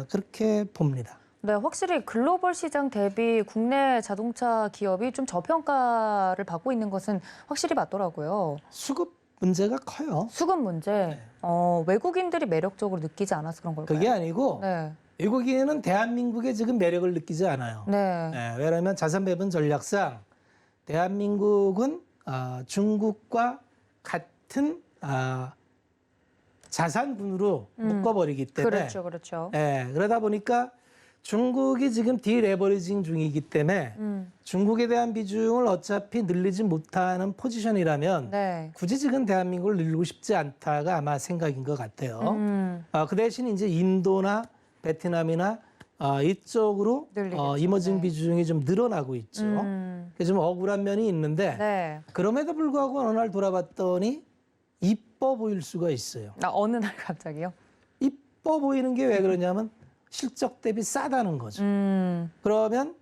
그렇게 봅니다. 네, 확실히 글로벌 시장 대비 국내 자동차 기업이 좀 저평가를 받고 있는 것은 확실히 맞더라고요. 수급 문제가 커요. 수급 문제, 네. 외국인들이 매력적으로 느끼지 않아서 그런 걸까요? 그게 아니고 네. 외국인은 대한민국의 지금 매력을 느끼지 않아요. 네. 예, 왜냐하면 자산 배분 전략상 대한민국은 중국과 같은 자산군으로 묶어버리기 때문에 그렇죠, 그렇죠. 예, 그러다 보니까 중국이 지금 디레버리징 중이기 때문에 중국에 대한 비중을 어차피 늘리지 못하는 포지션이라면 네. 굳이 지금 대한민국을 늘리고 싶지 않다가 아마 생각인 것 같아요. 그 대신 이제 인도나 베트남이나 이쪽으로 늘리겠죠. 이머징 네. 비중이 좀 늘어나고 있죠. 그래서 좀 억울한 면이 있는데 네. 그럼에도 불구하고 어느 날 돌아봤더니 이뻐 보일 수가 있어요. 어느 날 갑자기요? 이뻐 보이는 게 왜 그러냐면 실적 대비 싸다는 거죠. 그러면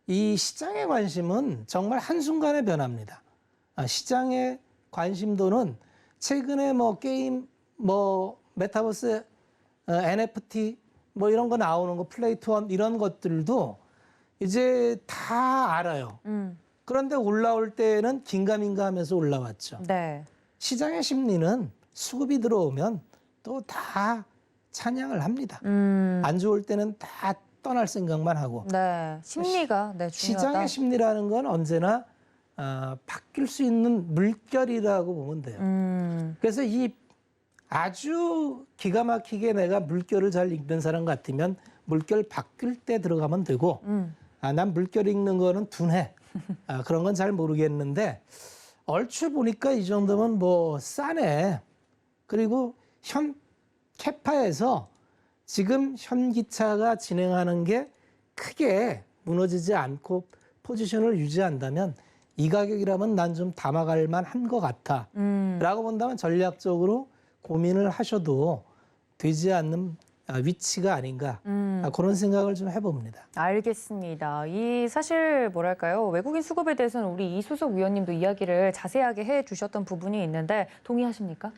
이 시장의 관심은 정말 한순간에 변합니다. 시장의 관심도는 최근에 뭐 게임, 뭐 메타버스, NFT 뭐 이런 거 나오는 거 플레이 투원 이런 것들도 이제 다 알아요. 그런데 올라올 때는 긴가민가 하면서 올라왔죠. 네. 시장의 심리는 수급이 들어오면 또 다 찬양을 합니다. 안 좋을 때는 다 떠날 생각만 하고. 네. 심리가 네, 중요하다. 시장의 심리라는 건 언제나 바뀔 수 있는 물결이라고 보면 돼요. 그래서 이 아주 기가 막히게 내가 물결을 잘 읽는 사람 같으면 물결 바뀔 때 들어가면 되고 난 물결 읽는 거는 둔해. 그런 건 잘 모르겠는데 얼추 보니까 이 정도면 뭐 싸네. 그리고 현 캐파에서 지금 현기차가 진행하는 게 크게 무너지지 않고 포지션을 유지한다면 이 가격이라면 난 좀 담아갈 만한 것 같아. 라고 본다면 전략적으로 고민을 하셔도 되지 않는 위치가 아닌가. 그런 생각을 좀 해봅니다. 알겠습니다. 이 사실 뭐랄까요? 외국인 수급에 대해서는 우리 이수석 위원님도 이야기를 자세하게 해주셨던 부분이 있는데 동의하십니까?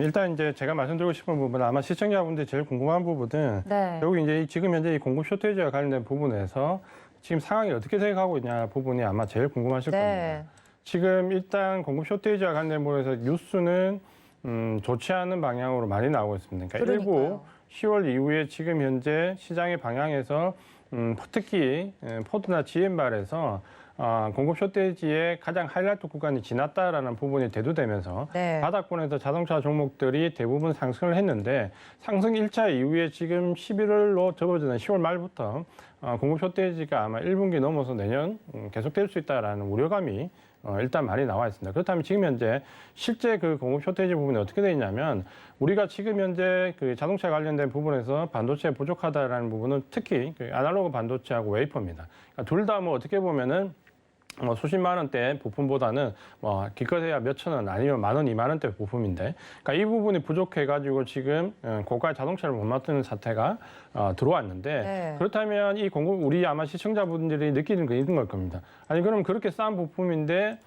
일단 이제 제가 말씀드리고 싶은 부분은 아마 시청자분들이 제일 궁금한 부분은 네. 결국 이제 지금 현재 이 공급 쇼트웨이지와 관련된 부분에서 지금 상황이 어떻게 생각하고 있냐 부분이 아마 제일 궁금하실 겁니다. 네. 지금 일단 공급 쇼트웨이지와 관련된 부분에서 뉴스는 좋지 않은 방향으로 많이 나오고 있습니다. 그러니까 일부 그러니까요. 10월 이후에 지금 현재 시장의 방향에서 특히 포드나 GM발에서 공급 쇼트웨이지의 가장 하이라이트 구간이 지났다라는 부분이 대두되면서 네. 바닥권에서 자동차 종목들이 대부분 상승을 했는데 상승 1차 이후에 지금 11월로 접어드는 10월 말부터 공급 쇼트웨이지가 아마 1분기 넘어서 내년 계속될 수 있다라는 우려감이 일단 많이 나와 있습니다. 그렇다면 지금 현재 실제 그 공급 쇼트웨이지 부분이 어떻게 되어 있냐면 우리가 지금 현재 그 자동차 관련된 부분에서 반도체 부족하다라는 부분은 특히 그 아날로그 반도체하고 웨이퍼입니다. 그러니까 둘 다 뭐 어떻게 보면은 수십만 원대 부품보다는 뭐 기껏해야 몇천 원 아니면 만 원, 2만 원대 부품인데, 그러니까 이 부분이 부족해가지고 지금 고가 자동차를 못 맞추는 사태가 들어왔는데 네. 그렇다면 이 공급 우리 아마 시청자분들이 느끼는 게 있는 걸 겁니다. 아니 그럼 그렇게 싼 부품인데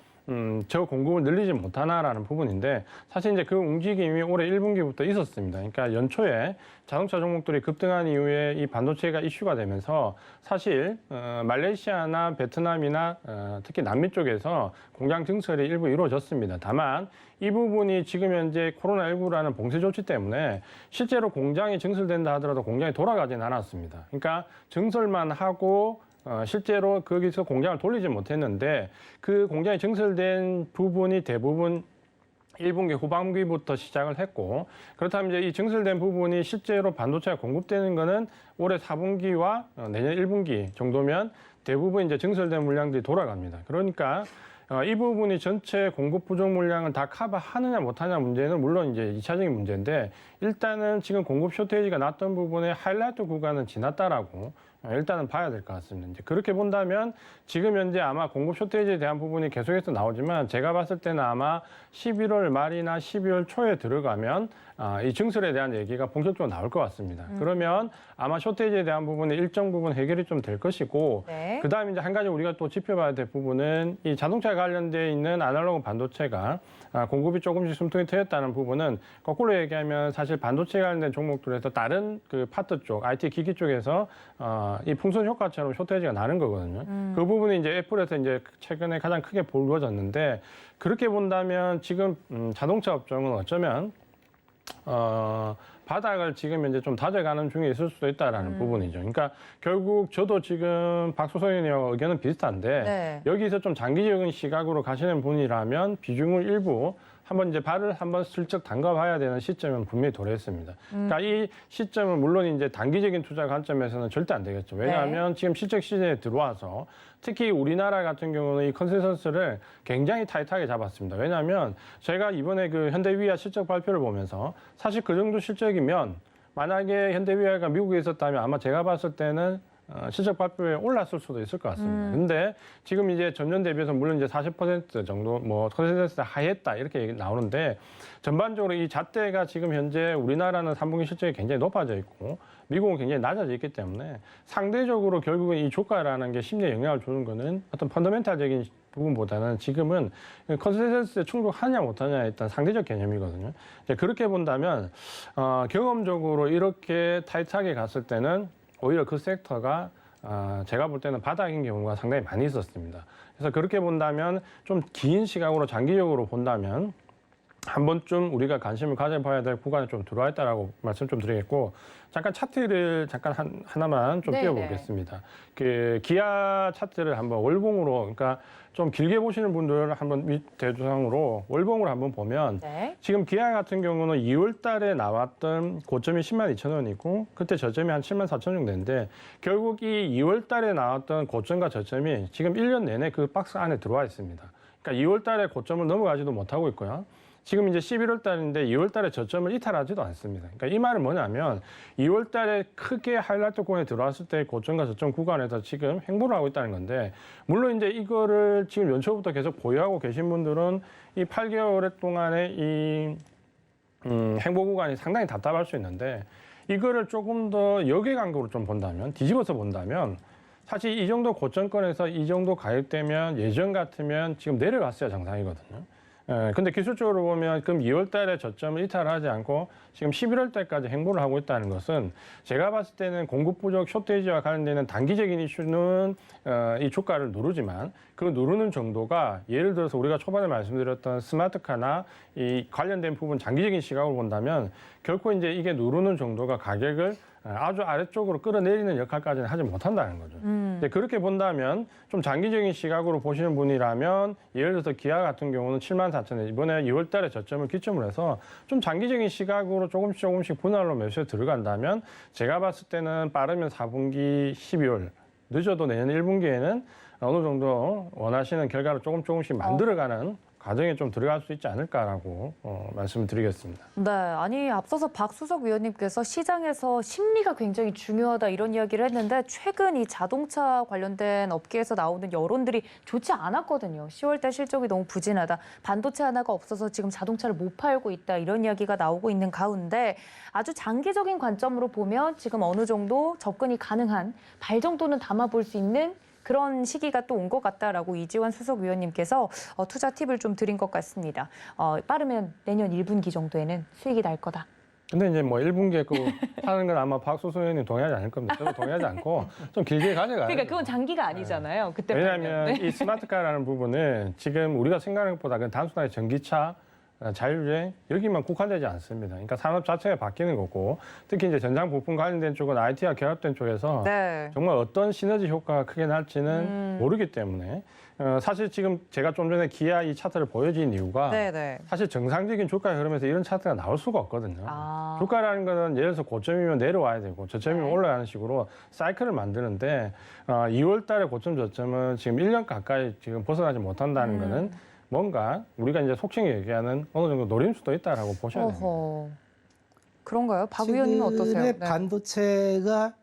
저 공급을 늘리지 못하나라는 부분인데 사실 이제 그 움직임이 올해 1분기부터 있었습니다. 그러니까 연초에 자동차 종목들이 급등한 이후에 이 반도체가 이슈가 되면서 사실 말레이시아나 베트남이나 특히 남미 쪽에서 공장 증설이 일부 이루어졌습니다. 다만 이 부분이 지금 현재 코로나19라는 봉쇄 조치 때문에 실제로 공장이 증설된다 하더라도 공장이 돌아가진 않았습니다. 그러니까 증설만 하고 실제로 거기서 공장을 돌리지 못했는데 그 공장이 증설된 부분이 대부분 1분기 후반기부터 시작을 했고 그렇다면 이제 이 증설된 부분이 실제로 반도체가 공급되는 거는 올해 4분기와 내년 1분기 정도면 대부분 이제 증설된 물량들이 돌아갑니다. 그러니까 이 부분이 전체 공급 부족 물량을 다 커버하느냐 못하느냐 문제는 물론 이제 2차적인 문제인데 일단은 지금 공급 쇼트웨이지가 났던 부분의 하이라이트 구간은 지났다라고 일단은 봐야 될 것 같습니다. 이제 그렇게 본다면 지금 현재 아마 공급 쇼트웨이지에 대한 부분이 계속해서 나오지만 제가 봤을 때는 아마 11월 말이나 12월 초에 들어가면 이 증설에 대한 얘기가 본격적으로 나올 것 같습니다. 그러면 아마 쇼트웨이지에 대한 부분이 일정 부분 해결이 좀 될 것이고 네. 그다음에 이제 한 가지 우리가 또 지켜봐야 될 부분은 이 자동차에 관련돼 있는 아날로그 반도체가 공급이 조금씩 숨통이 트였다는 부분은 거꾸로 얘기하면 사실 반도체 관련된 종목들에서 다른 그 파트 쪽, IT 기기 쪽에서 이 풍선 효과처럼 쇼트웨이지가 나는 거거든요. 그 부분이 이제 애플에서 이제 최근에 가장 크게 불거졌는데 그렇게 본다면 지금 자동차 업종은 어쩌면 바닥을 지금 이제 좀 다져가는 중에 있을 수도 있다라는 부분이죠. 그러니까 결국 저도 지금 박수성 의원님과 의견은 비슷한데 네. 여기서 좀 장기적인 시각으로 가시는 분이라면 비중을 일부 한번 이제 발을 한번 슬쩍 담가봐야 되는 시점은 분명히 도래했습니다. 그러니까 이 시점은 물론 이제 단기적인 투자 관점에서는 절대 안 되겠죠. 왜냐하면 지금 실적 시즌에 들어와서 특히 우리나라 같은 경우는 이 컨센서스를 굉장히 타이트하게 잡았습니다. 왜냐하면 제가 이번에 그 현대위아 실적 발표를 보면서 사실 그 정도 실적이면 만약에 현대위아가 미국에 있었다면 아마 제가 봤을 때는 실적 발표에 올랐을 수도 있을 것 같습니다. 근데 지금 이제 전년 대비해서 물론 이제 40% 정도 뭐 컨센서스 하했다 이렇게 얘기 나오는데 전반적으로 이 잣대가 지금 현재 우리나라는 3분기 실적이 굉장히 높아져 있고 미국은 굉장히 낮아져 있기 때문에 상대적으로 결국은 이 주가라는 게 심리에 영향을 주는 거는 어떤 펀더멘탈적인 부분보다는 지금은 컨센서스에 충족하냐 못하냐의 일단 상대적 개념이거든요. 이제 그렇게 본다면 경험적으로 이렇게 타이트하게 갔을 때는 오히려 그 섹터가 제가 볼 때는 바닥인 경우가 상당히 많이 있었습니다. 그래서 그렇게 본다면 좀 긴 시각으로 장기적으로 본다면 한 번쯤 우리가 관심을 가져봐야 될 구간에 좀 들어와 있다라고 말씀 좀 드리겠고 잠깐 차트를 잠깐 하나만 좀 네네. 띄워보겠습니다. 그 기아 차트를 한번 월봉으로 그러니까 좀 길게 보시는 분들 한번 대조상으로 월봉으로 한번 보면 네. 지금 기아 같은 경우는 2월 달에 나왔던 고점이 10만 2천 원이고 그때 저점이 한 7만 4천 정도 되는데 결국 이 2월 달에 나왔던 고점과 저점이 지금 1년 내내 그 박스 안에 들어와 있습니다. 그러니까 2월 달에 고점을 넘어가지도 못하고 있고요. 지금 이제 11월 달인데 2월 달에 저점을 이탈하지도 않습니다. 그러니까 이 말은 뭐냐면 2월 달에 크게 하이라이트권에 들어왔을 때 고점과 저점 구간에서 지금 행보를 하고 있다는 건데 물론 이제 이거를 지금 연초부터 계속 보유하고 계신 분들은 이 8개월 동안의 이 행보 구간이 상당히 답답할 수 있는데 이거를 조금 더 역외관계로 좀 본다면 뒤집어서 본다면 사실 이 정도 고점권에서 이 정도 가격되면 예전 같으면 지금 내려갔어야 정상이거든요. 근데 기술적으로 보면 그럼 2월 달에 저점을 이탈하지 않고 지금 11월 달까지 행보를 하고 있다는 것은 제가 봤을 때는 공급 부족 쇼테이지와 관련되는 단기적인 이슈는 이 주가를 누르지만 그 누르는 정도가 예를 들어서 우리가 초반에 말씀드렸던 스마트카나 이 관련된 부분 장기적인 시각으로 본다면 결코 이제 이게 누르는 정도가 가격을 아주 아래쪽으로 끌어내리는 역할까지는 하지 못한다는 거죠. 근데 그렇게 본다면 좀 장기적인 시각으로 보시는 분이라면 예를 들어서 기아 같은 경우는 7만 4천에 이번에 2월 달에 저점을 기점으로 해서 좀 장기적인 시각으로 조금씩 분할로 매수에 들어간다면 제가 봤을 때는 빠르면 4분기 12월 늦어도 내년 1분기에는 어느 정도 원하시는 결과를 조금씩 만들어가는 과정에 좀 들어갈 수 있지 않을까라고 말씀을 드리겠습니다. 네, 아니 앞서서 박수석 위원님께서 시장에서 심리가 굉장히 중요하다 이런 이야기를 했는데 최근 이 자동차 관련된 업계에서 나오는 여론들이 좋지 않았거든요. 10월달 실적이 너무 부진하다. 반도체 하나가 없어서 지금 자동차를 못 팔고 있다 이런 이야기가 나오고 있는 가운데 아주 장기적인 관점으로 보면 지금 어느 정도 접근이 가능한 발 정도는 담아볼 수 있는 그런 시기가 또 온 것 같다라고 이지원 수석위원님께서 투자 팁을 좀 드린 것 같습니다. 빠르면 내년 1분기 정도에는 수익이 날 거다. 근데 이제 뭐 1분기에 그 하는 건 아마 박수성 의원님 동의하지 않을 겁니다. 저도 동의하지 않고 좀 길게 가져가요. 그러니까 그건 장기가 아니잖아요. 그때 왜냐하면 보면. 네. 이 스마트카라는 부분은 지금 우리가 생각하는 것보다 그냥 단순하게 전기차, 자율주행 여기만 국한되지 않습니다. 그러니까 산업 자체가 바뀌는 거고 특히 이제 전장 부품 관련된 쪽은 IT와 결합된 쪽에서 네. 정말 어떤 시너지 효과가 크게 날지는 모르기 때문에 사실 지금 제가 좀 전에 기아 이 차트를 보여준 이유가 네. 사실 정상적인 주가 흐름에서 이런 차트가 나올 수가 없거든요. 아. 주가라는 거는 예를 들어서 고점이면 내려와야 되고 저점이면 네. 올라가는 식으로 사이클을 만드는데 2월 달에 고점 저점은 지금 1년 가까이 지금 벗어나지 못한다는 거는 뭔가 우리가 이제 속칭 얘기하는 어느 정도 노림수도 있다라고 보셔야 됩니다. 어허. 그런가요? 박 의원님은 어떠세요? 최근에 반도체가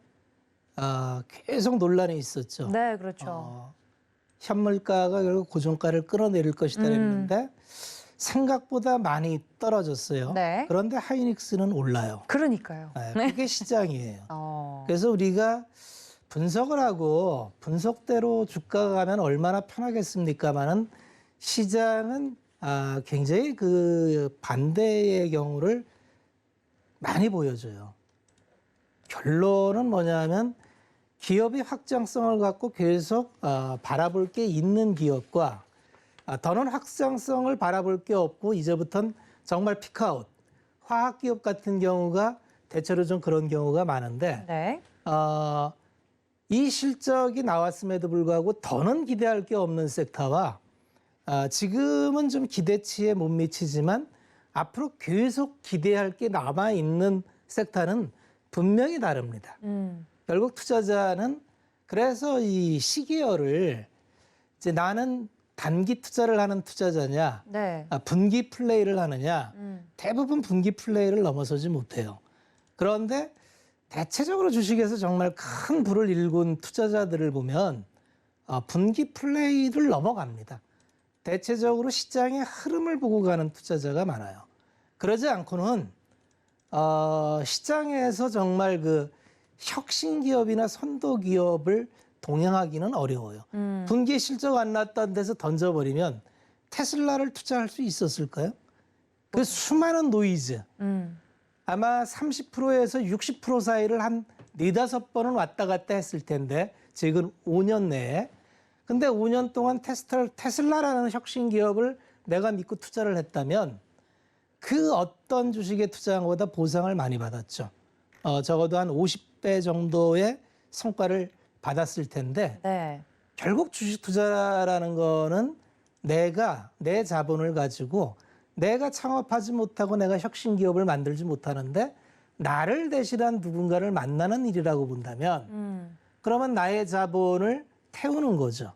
계속 논란이 있었죠. 네, 그렇죠. 현물가가 결국 고정가를 끌어내릴 것이다 했는데 생각보다 많이 떨어졌어요. 네. 그런데 하이닉스는 올라요. 그러니까요. 네, 그게 시장이에요. 어. 그래서 우리가 분석을 하고 분석대로 주가가 가면 얼마나 편하겠습니까마는 시장은 굉장히 그 반대의 경우를 많이 보여줘요. 결론은 뭐냐면 기업이 확장성을 갖고 계속 바라볼 게 있는 기업과 더는 확장성을 바라볼 게 없고 이제부터는 정말 피크아웃, 화학기업 같은 경우가 대체로 좀 그런 경우가 많은데 네. 이 실적이 나왔음에도 불구하고 더는 기대할 게 없는 섹터와 지금은 좀 기대치에 못 미치지만 앞으로 계속 기대할 게 남아있는 섹터는 분명히 다릅니다. 결국 투자자는 그래서 이 시기열을 이제 나는 단기 투자를 하는 투자자냐, 네. 분기 플레이를 하느냐, 대부분 분기 플레이를 넘어서지 못해요. 그런데 대체적으로 주식에서 정말 큰 부를 일군 투자자들을 보면 분기 플레이를 넘어갑니다. 대체적으로 시장의 흐름을 보고 가는 투자자가 많아요. 그러지 않고는 시장에서 정말 그 혁신 기업이나 선도 기업을 동행하기는 어려워요. 분기 실적 안 났다는 데서 던져버리면 테슬라를 투자할 수 있었을까요? 그 수많은 노이즈. 아마 30%에서 60% 사이를 한 4-5번은 왔다 갔다 했을 텐데 지금 5년 내에. 근데 5년 동안 테슬라라는 혁신 기업을 내가 믿고 투자를 했다면 그 어떤 주식에 투자한 것보다 보상을 많이 받았죠. 적어도 한 50배 정도의 성과를 받았을 텐데 네. 결국 주식 투자라는 거는 내가 내 자본을 가지고 내가 창업하지 못하고 내가 혁신 기업을 만들지 못하는데 나를 대신한 누군가를 만나는 일이라고 본다면 그러면 나의 자본을 태우는 거죠.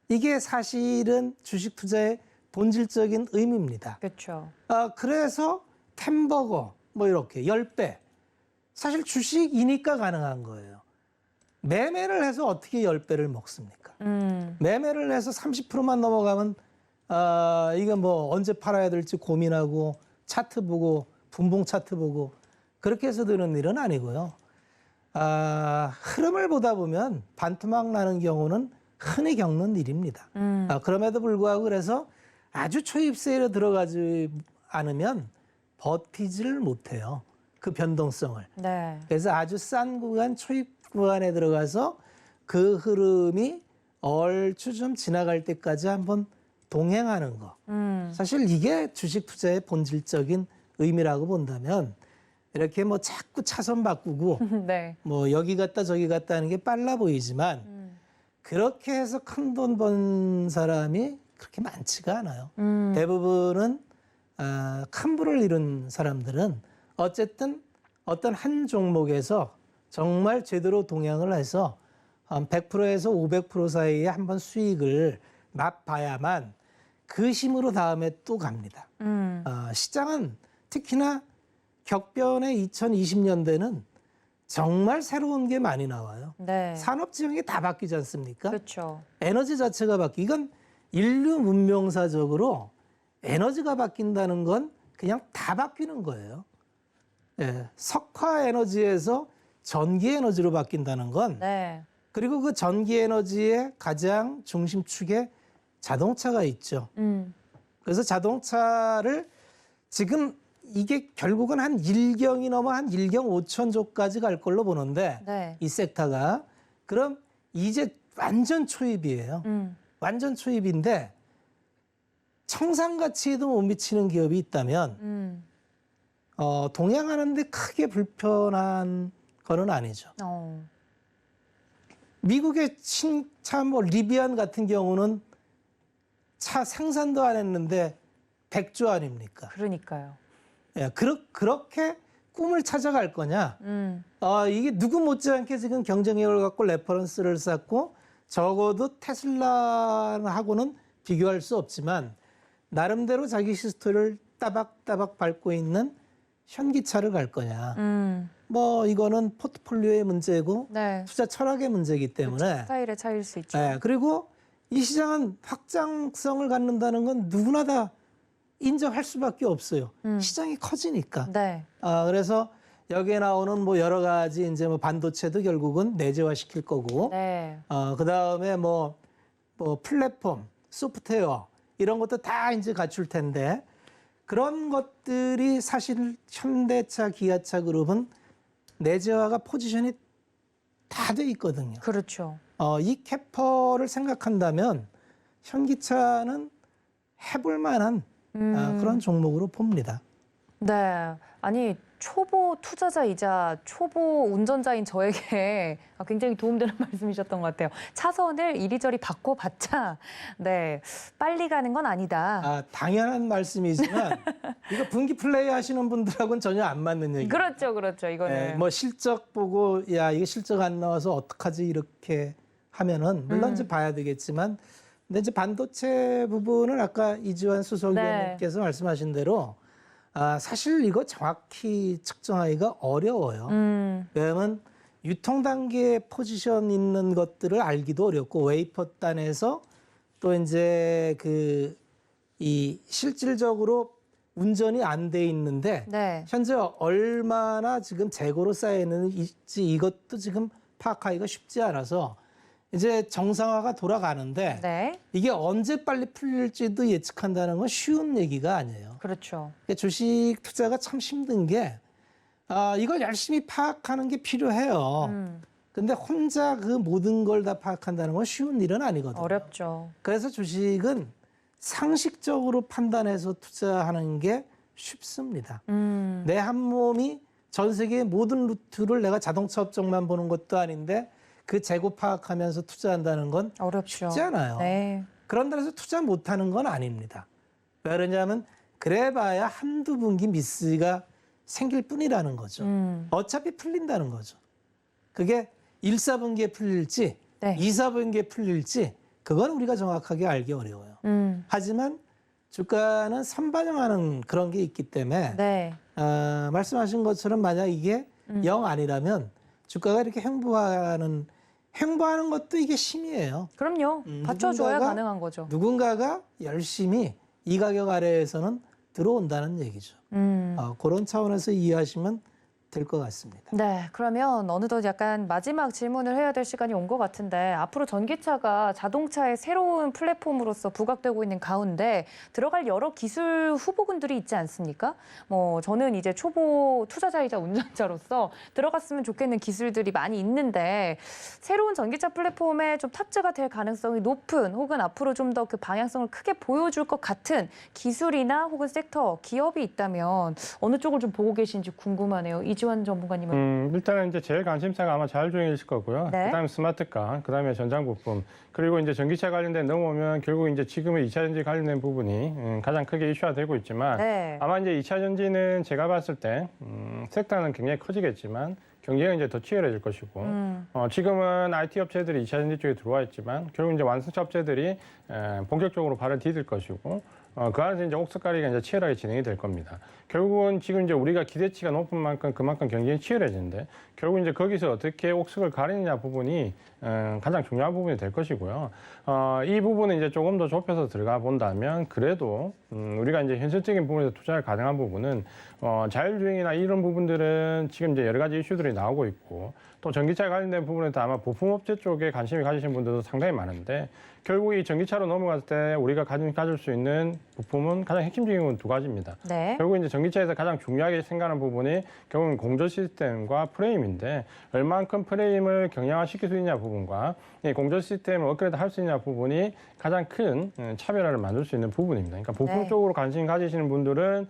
이게 사실은 주식 투자의 본질적인 의미입니다. 그렇죠. 그래서 템버거 뭐 이렇게 10배. 사실 주식이니까 가능한 거예요. 매매를 해서 어떻게 10배를 먹습니까? 매매를 해서 30%만 넘어가면 이거 뭐 언제 팔아야 될지 고민하고 차트 보고 분봉 차트 보고 그렇게 해서 되는 일은 아니고요. 흐름을 보다 보면 반토막 나는 경우는 흔히 겪는 일입니다. 그럼에도 불구하고 그래서 아주 초입 세일에 들어가지 않으면 버티지를 못해요. 그 변동성을. 네. 그래서 아주 싼 구간, 초입 구간에 들어가서 그 흐름이 얼추 좀 지나갈 때까지 한번 동행하는 거. 사실 이게 주식 투자의 본질적인 의미라고 본다면 이렇게 뭐 자꾸 차선 바꾸고 네. 뭐 여기 갔다 저기 갔다 하는 게 빨라 보이지만 그렇게 해서 큰 돈 번 사람이 그렇게 많지가 않아요. 대부분은 큰 부를 이룬 사람들은 어쨌든 어떤 한 종목에서 정말 제대로 동향을 해서 한 100%에서 500% 사이에 한번 수익을 맛봐야만 그 힘으로 다음에 또 갑니다. 시장은 특히나 격변의 2020년대는 정말 새로운 게 많이 나와요. 네. 산업 지형이 다 바뀌지 않습니까? 그렇죠. 에너지 자체가 이건 인류 문명사적으로 에너지가 바뀐다는 건 그냥 다 바뀌는 거예요. 예, 석화 에너지에서 전기 에너지로 바뀐다는 건 네. 그리고 그 전기 에너지의 가장 중심축에 자동차가 있죠. 그래서 자동차를 지금 이게 결국은 한 1경이 넘어 한 1경 5천조까지 갈 걸로 보는데 네. 이 섹터가 그럼 이제 완전 초입이에요. 완전 초입인데 청산가치에도 못 미치는 기업이 있다면 동행하는데 크게 불편한 거는 아니죠. 미국의 차 뭐 리비안 같은 경우는 차 생산도 안 했는데 100조 아닙니까? 그러니까요. 예, 그렇게 꿈을 찾아갈 거냐? 이게 누구 못지않게 지금 경쟁력을 갖고 레퍼런스를 쌓고 적어도 테슬라하고는 비교할 수 없지만 나름대로 자기 시스토리를 따박따박 밟고 있는 현기차를 갈 거냐? 뭐 이거는 포트폴리오의 문제고 네. 투자 철학의 문제이기 때문에 스타일의 차이일 수 있죠. 예, 그리고 이 시장은 확장성을 갖는다는 건 누구나 다 인정할 수밖에 없어요. 시장이 커지니까. 네. 그래서 여기에 나오는 뭐 여러 가지 이제 뭐 반도체도 결국은 내재화 시킬 거고, 네. 그 다음에 뭐 플랫폼, 소프트웨어 이런 것도 다 이제 갖출 텐데 그런 것들이 사실 현대차, 기아차 그룹은 내재화가 포지션이 다 돼 있거든요. 그렇죠. 이 캐퍼를 생각한다면 현기차는 해볼 만한 그런 종목으로 봅니다. 네. 아니, 초보 투자자이자 초보 운전자인 저에게 굉장히 도움되는 말씀이셨던 것 같아요. 차선을 이리저리 바꿔봤자 네 빨리 가는 건 아니다. 당연한 말씀이지만 이거 분기 플레이 하시는 분들하고는 전혀 안 맞는 얘기예요. 그렇죠, 그렇죠. 이거는 네, 뭐 실적 보고 야 이게 실적 안 나와서 어떡하지 이렇게 하면은 물론 이제 봐야 되겠지만 근데 이제 반도체 부분은 아까 이지환 수석위원님께서 말씀하신 대로 사실 이거 정확히 측정하기가 어려워요. 왜냐하면 유통 단계에 포지션 있는 것들을 알기도 어렵고 웨이퍼 단에서 또 이제 이 실질적으로 운전이 안 돼 있는데 네. 현재 얼마나 지금 재고로 쌓여 있는지 이것도 지금 파악하기가 쉽지 않아서 이제 정상화가 돌아가는데 네. 이게 언제 빨리 풀릴지도 예측한다는 건 쉬운 얘기가 아니에요. 그렇죠. 그러니까 주식 투자가 참 힘든 게 이걸 열심히 파악하는 게 필요해요. 근데 혼자 그 모든 걸 다 파악한다는 건 쉬운 일은 아니거든요. 어렵죠. 그래서 주식은 상식적으로 판단해서 투자하는 게 쉽습니다. 내 한 몸이 전 세계의 모든 루트를 내가 자동차 업종만 보는 것도 아닌데 그 재고 파악하면서 투자한다는 건 어렵죠. 쉽지 않아요. 네. 그런다 해서 투자 못하는 건 아닙니다. 왜 그러냐면 그래봐야 한두 분기 미스가 생길 뿐이라는 거죠. 어차피 풀린다는 거죠. 그게 1, 4분기에 풀릴지 네. 2, 4분기에 풀릴지 그건 우리가 정확하게 알기 어려워요. 하지만 주가는 선반영하는 그런 게 있기 때문에 네. 말씀하신 것처럼 만약 이게 0 아니라면 주가가 이렇게 횡보하는 것도 이게 힘이에요. 그럼요. 받쳐줘야 누군가가- 가능한 거죠. 누군가가 열심히 이 가격 아래에서는 들어온다는 얘기죠. 그런 차원에서 이해하시면 될 것 같습니다. 네, 그러면 어느덧 약간 마지막 질문을 해야 될 시간이 온 것 같은데 앞으로 전기차가 자동차의 새로운 플랫폼으로서 부각되고 있는 가운데 들어갈 여러 기술 후보군들이 있지 않습니까? 뭐 저는 이제 초보 투자자이자 운전자로서 들어갔으면 좋겠는 기술들이 많이 있는데 새로운 전기차 플랫폼에 좀 탑재가 될 가능성이 높은 혹은 앞으로 좀 더 그 방향성을 크게 보여줄 것 같은 기술이나 혹은 섹터, 기업이 있다면 어느 쪽을 좀 보고 계신지 궁금하네요. 이지환 전문가님은. 일단은 이제 제일 관심사가 아마 자율주행이실 거고요. 네. 그다음에 스마트카, 그다음에 전장 부품, 그리고 이제 전기차 관련된 넘어오면 결국 이제 지금의 2차 전지 관련된 부분이 가장 크게 이슈화 되고 있지만 네. 아마 이제 2차 전지는 제가 봤을 때 섹터는 굉장히 커지겠지만 경쟁은 이제 더 치열해질 것이고 지금은 IT 업체들이 2차 전지 쪽에 들어와 있지만 결국 이제 완성차 업체들이 본격적으로 발을 디딜 것이고 그 안에서 이제 옥석가리가 이제 치열하게 진행이 될 겁니다. 결국은 지금 이제 우리가 기대치가 높은 만큼 그만큼 경쟁이 치열해지는데 결국 이제 거기서 어떻게 옥석을 가리느냐 부분이 가장 중요한 부분이 될 것이고요. 이 부분은 이제 조금 더 좁혀서 들어가 본다면 그래도 우리가 이제 현실적인 부분에서 투자가 가능한 부분은 자율주행이나 이런 부분들은 지금 이제 여러 가지 이슈들이 나오고 있고 또 전기차에 관련된 부분에도 아마 부품업체 쪽에 관심이 가지신 분들도 상당히 많은데 결국 이 전기차로 넘어갔을 때 우리가 가질 수 있는 부품은 가장 핵심적인 건 두 가지입니다. 네. 결국 이제 전기차에서 가장 중요하게 생각하는 부분이 결국은 공조 시스템과 프레임인데 얼만큼 프레임을 경량화시킬 수 있냐 부분과 이 공조 시스템을 업그레이드 할 수 있냐 부분이 가장 큰 차별화를 만들 수 있는 부분입니다. 그러니까 부품 네. 쪽으로 관심 가지시는 분들은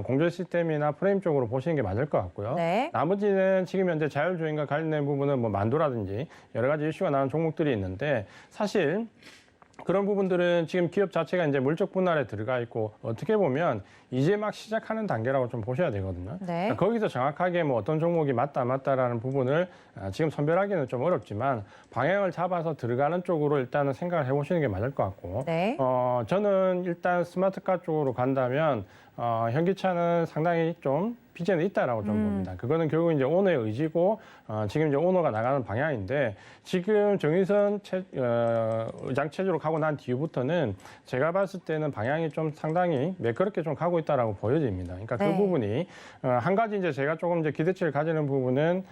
공조 시스템이나 프레임 쪽으로 보시는 게 맞을 것 같고요. 네. 나머지는 지금 현재 자율주행과 관련된 부분은 뭐 만도라든지 여러 가지 이슈가 나는 종목들이 있는데 사실 그런 부분들은 지금 기업 자체가 이제 물적 분할에 들어가 있고 어떻게 보면 이제 막 시작하는 단계라고 좀 보셔야 되거든요. 네. 그러니까 거기서 정확하게 뭐 어떤 종목이 맞다 안 맞다라는 부분을 지금 선별하기는 좀 어렵지만 방향을 잡아서 들어가는 쪽으로 일단은 생각을 해보시는 게 맞을 것 같고 네. 저는 일단 스마트카 쪽으로 간다면 현기차는 상당히 좀 비전이 있다라고 좀 봅니다. 그거는 결국 이제 오너의 의지고 지금 이제 오너가 나가는 방향인데 지금 정의선 의장 체제로 가고 난 뒤부터는 제가 봤을 때는 방향이 좀 상당히 매끄럽게 좀 가고 있다라고 보여집니다. 그러니까 네. 그 부분이 한 가지 이제 제가 조금 이제 기대치를 가지는 부분은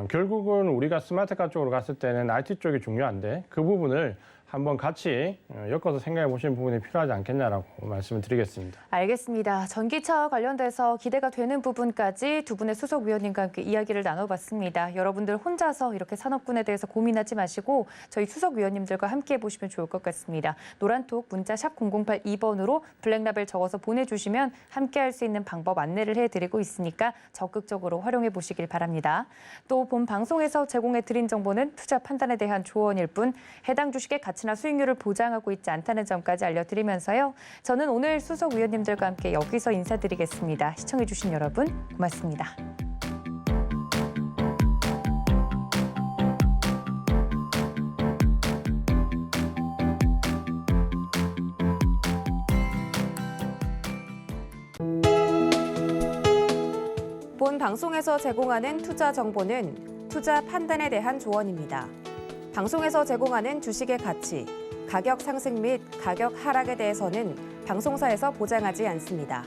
결국은 우리가 스마트카 쪽으로 갔을 때는 IT 쪽이 중요한데 그 부분을 한번 같이 엮어서 생각해 보시는 부분이 필요하지 않겠냐라고 말씀을 드리겠습니다. 알겠습니다. 전기차와 관련돼서 기대가 되는 부분까지 두 분의 수석 위원님과 함께 이야기를 나눠봤습니다. 여러분들 혼자서 이렇게 산업군에 대해서 고민하지 마시고 저희 수석 위원님들과 함께 해보시면 좋을 것 같습니다. 노란톡 문자 샵 0082번으로 블랙라벨 적어서 보내주시면 함께 할 수 있는 방법 안내를 해드리고 있으니까 적극적으로 활용해 보시길 바랍니다. 또 본 방송에서 제공해드린 정보는 투자 판단에 대한 조언일 뿐 해당 주식의 가치나 수익률을 보장하고 있지 않다는 점까지 알려드리면서요. 저는 오늘 수석 위원님들과 함께 여기서 인사드리겠습니다. 시청해주신 여러분 고맙습니다. 본 방송에서 제공하는 투자 정보는 투자 판단에 대한 조언입니다. 방송에서 제공하는 주식의 가치, 가격 상승 및 가격 하락에 대해서는 방송사에서 보장하지 않습니다.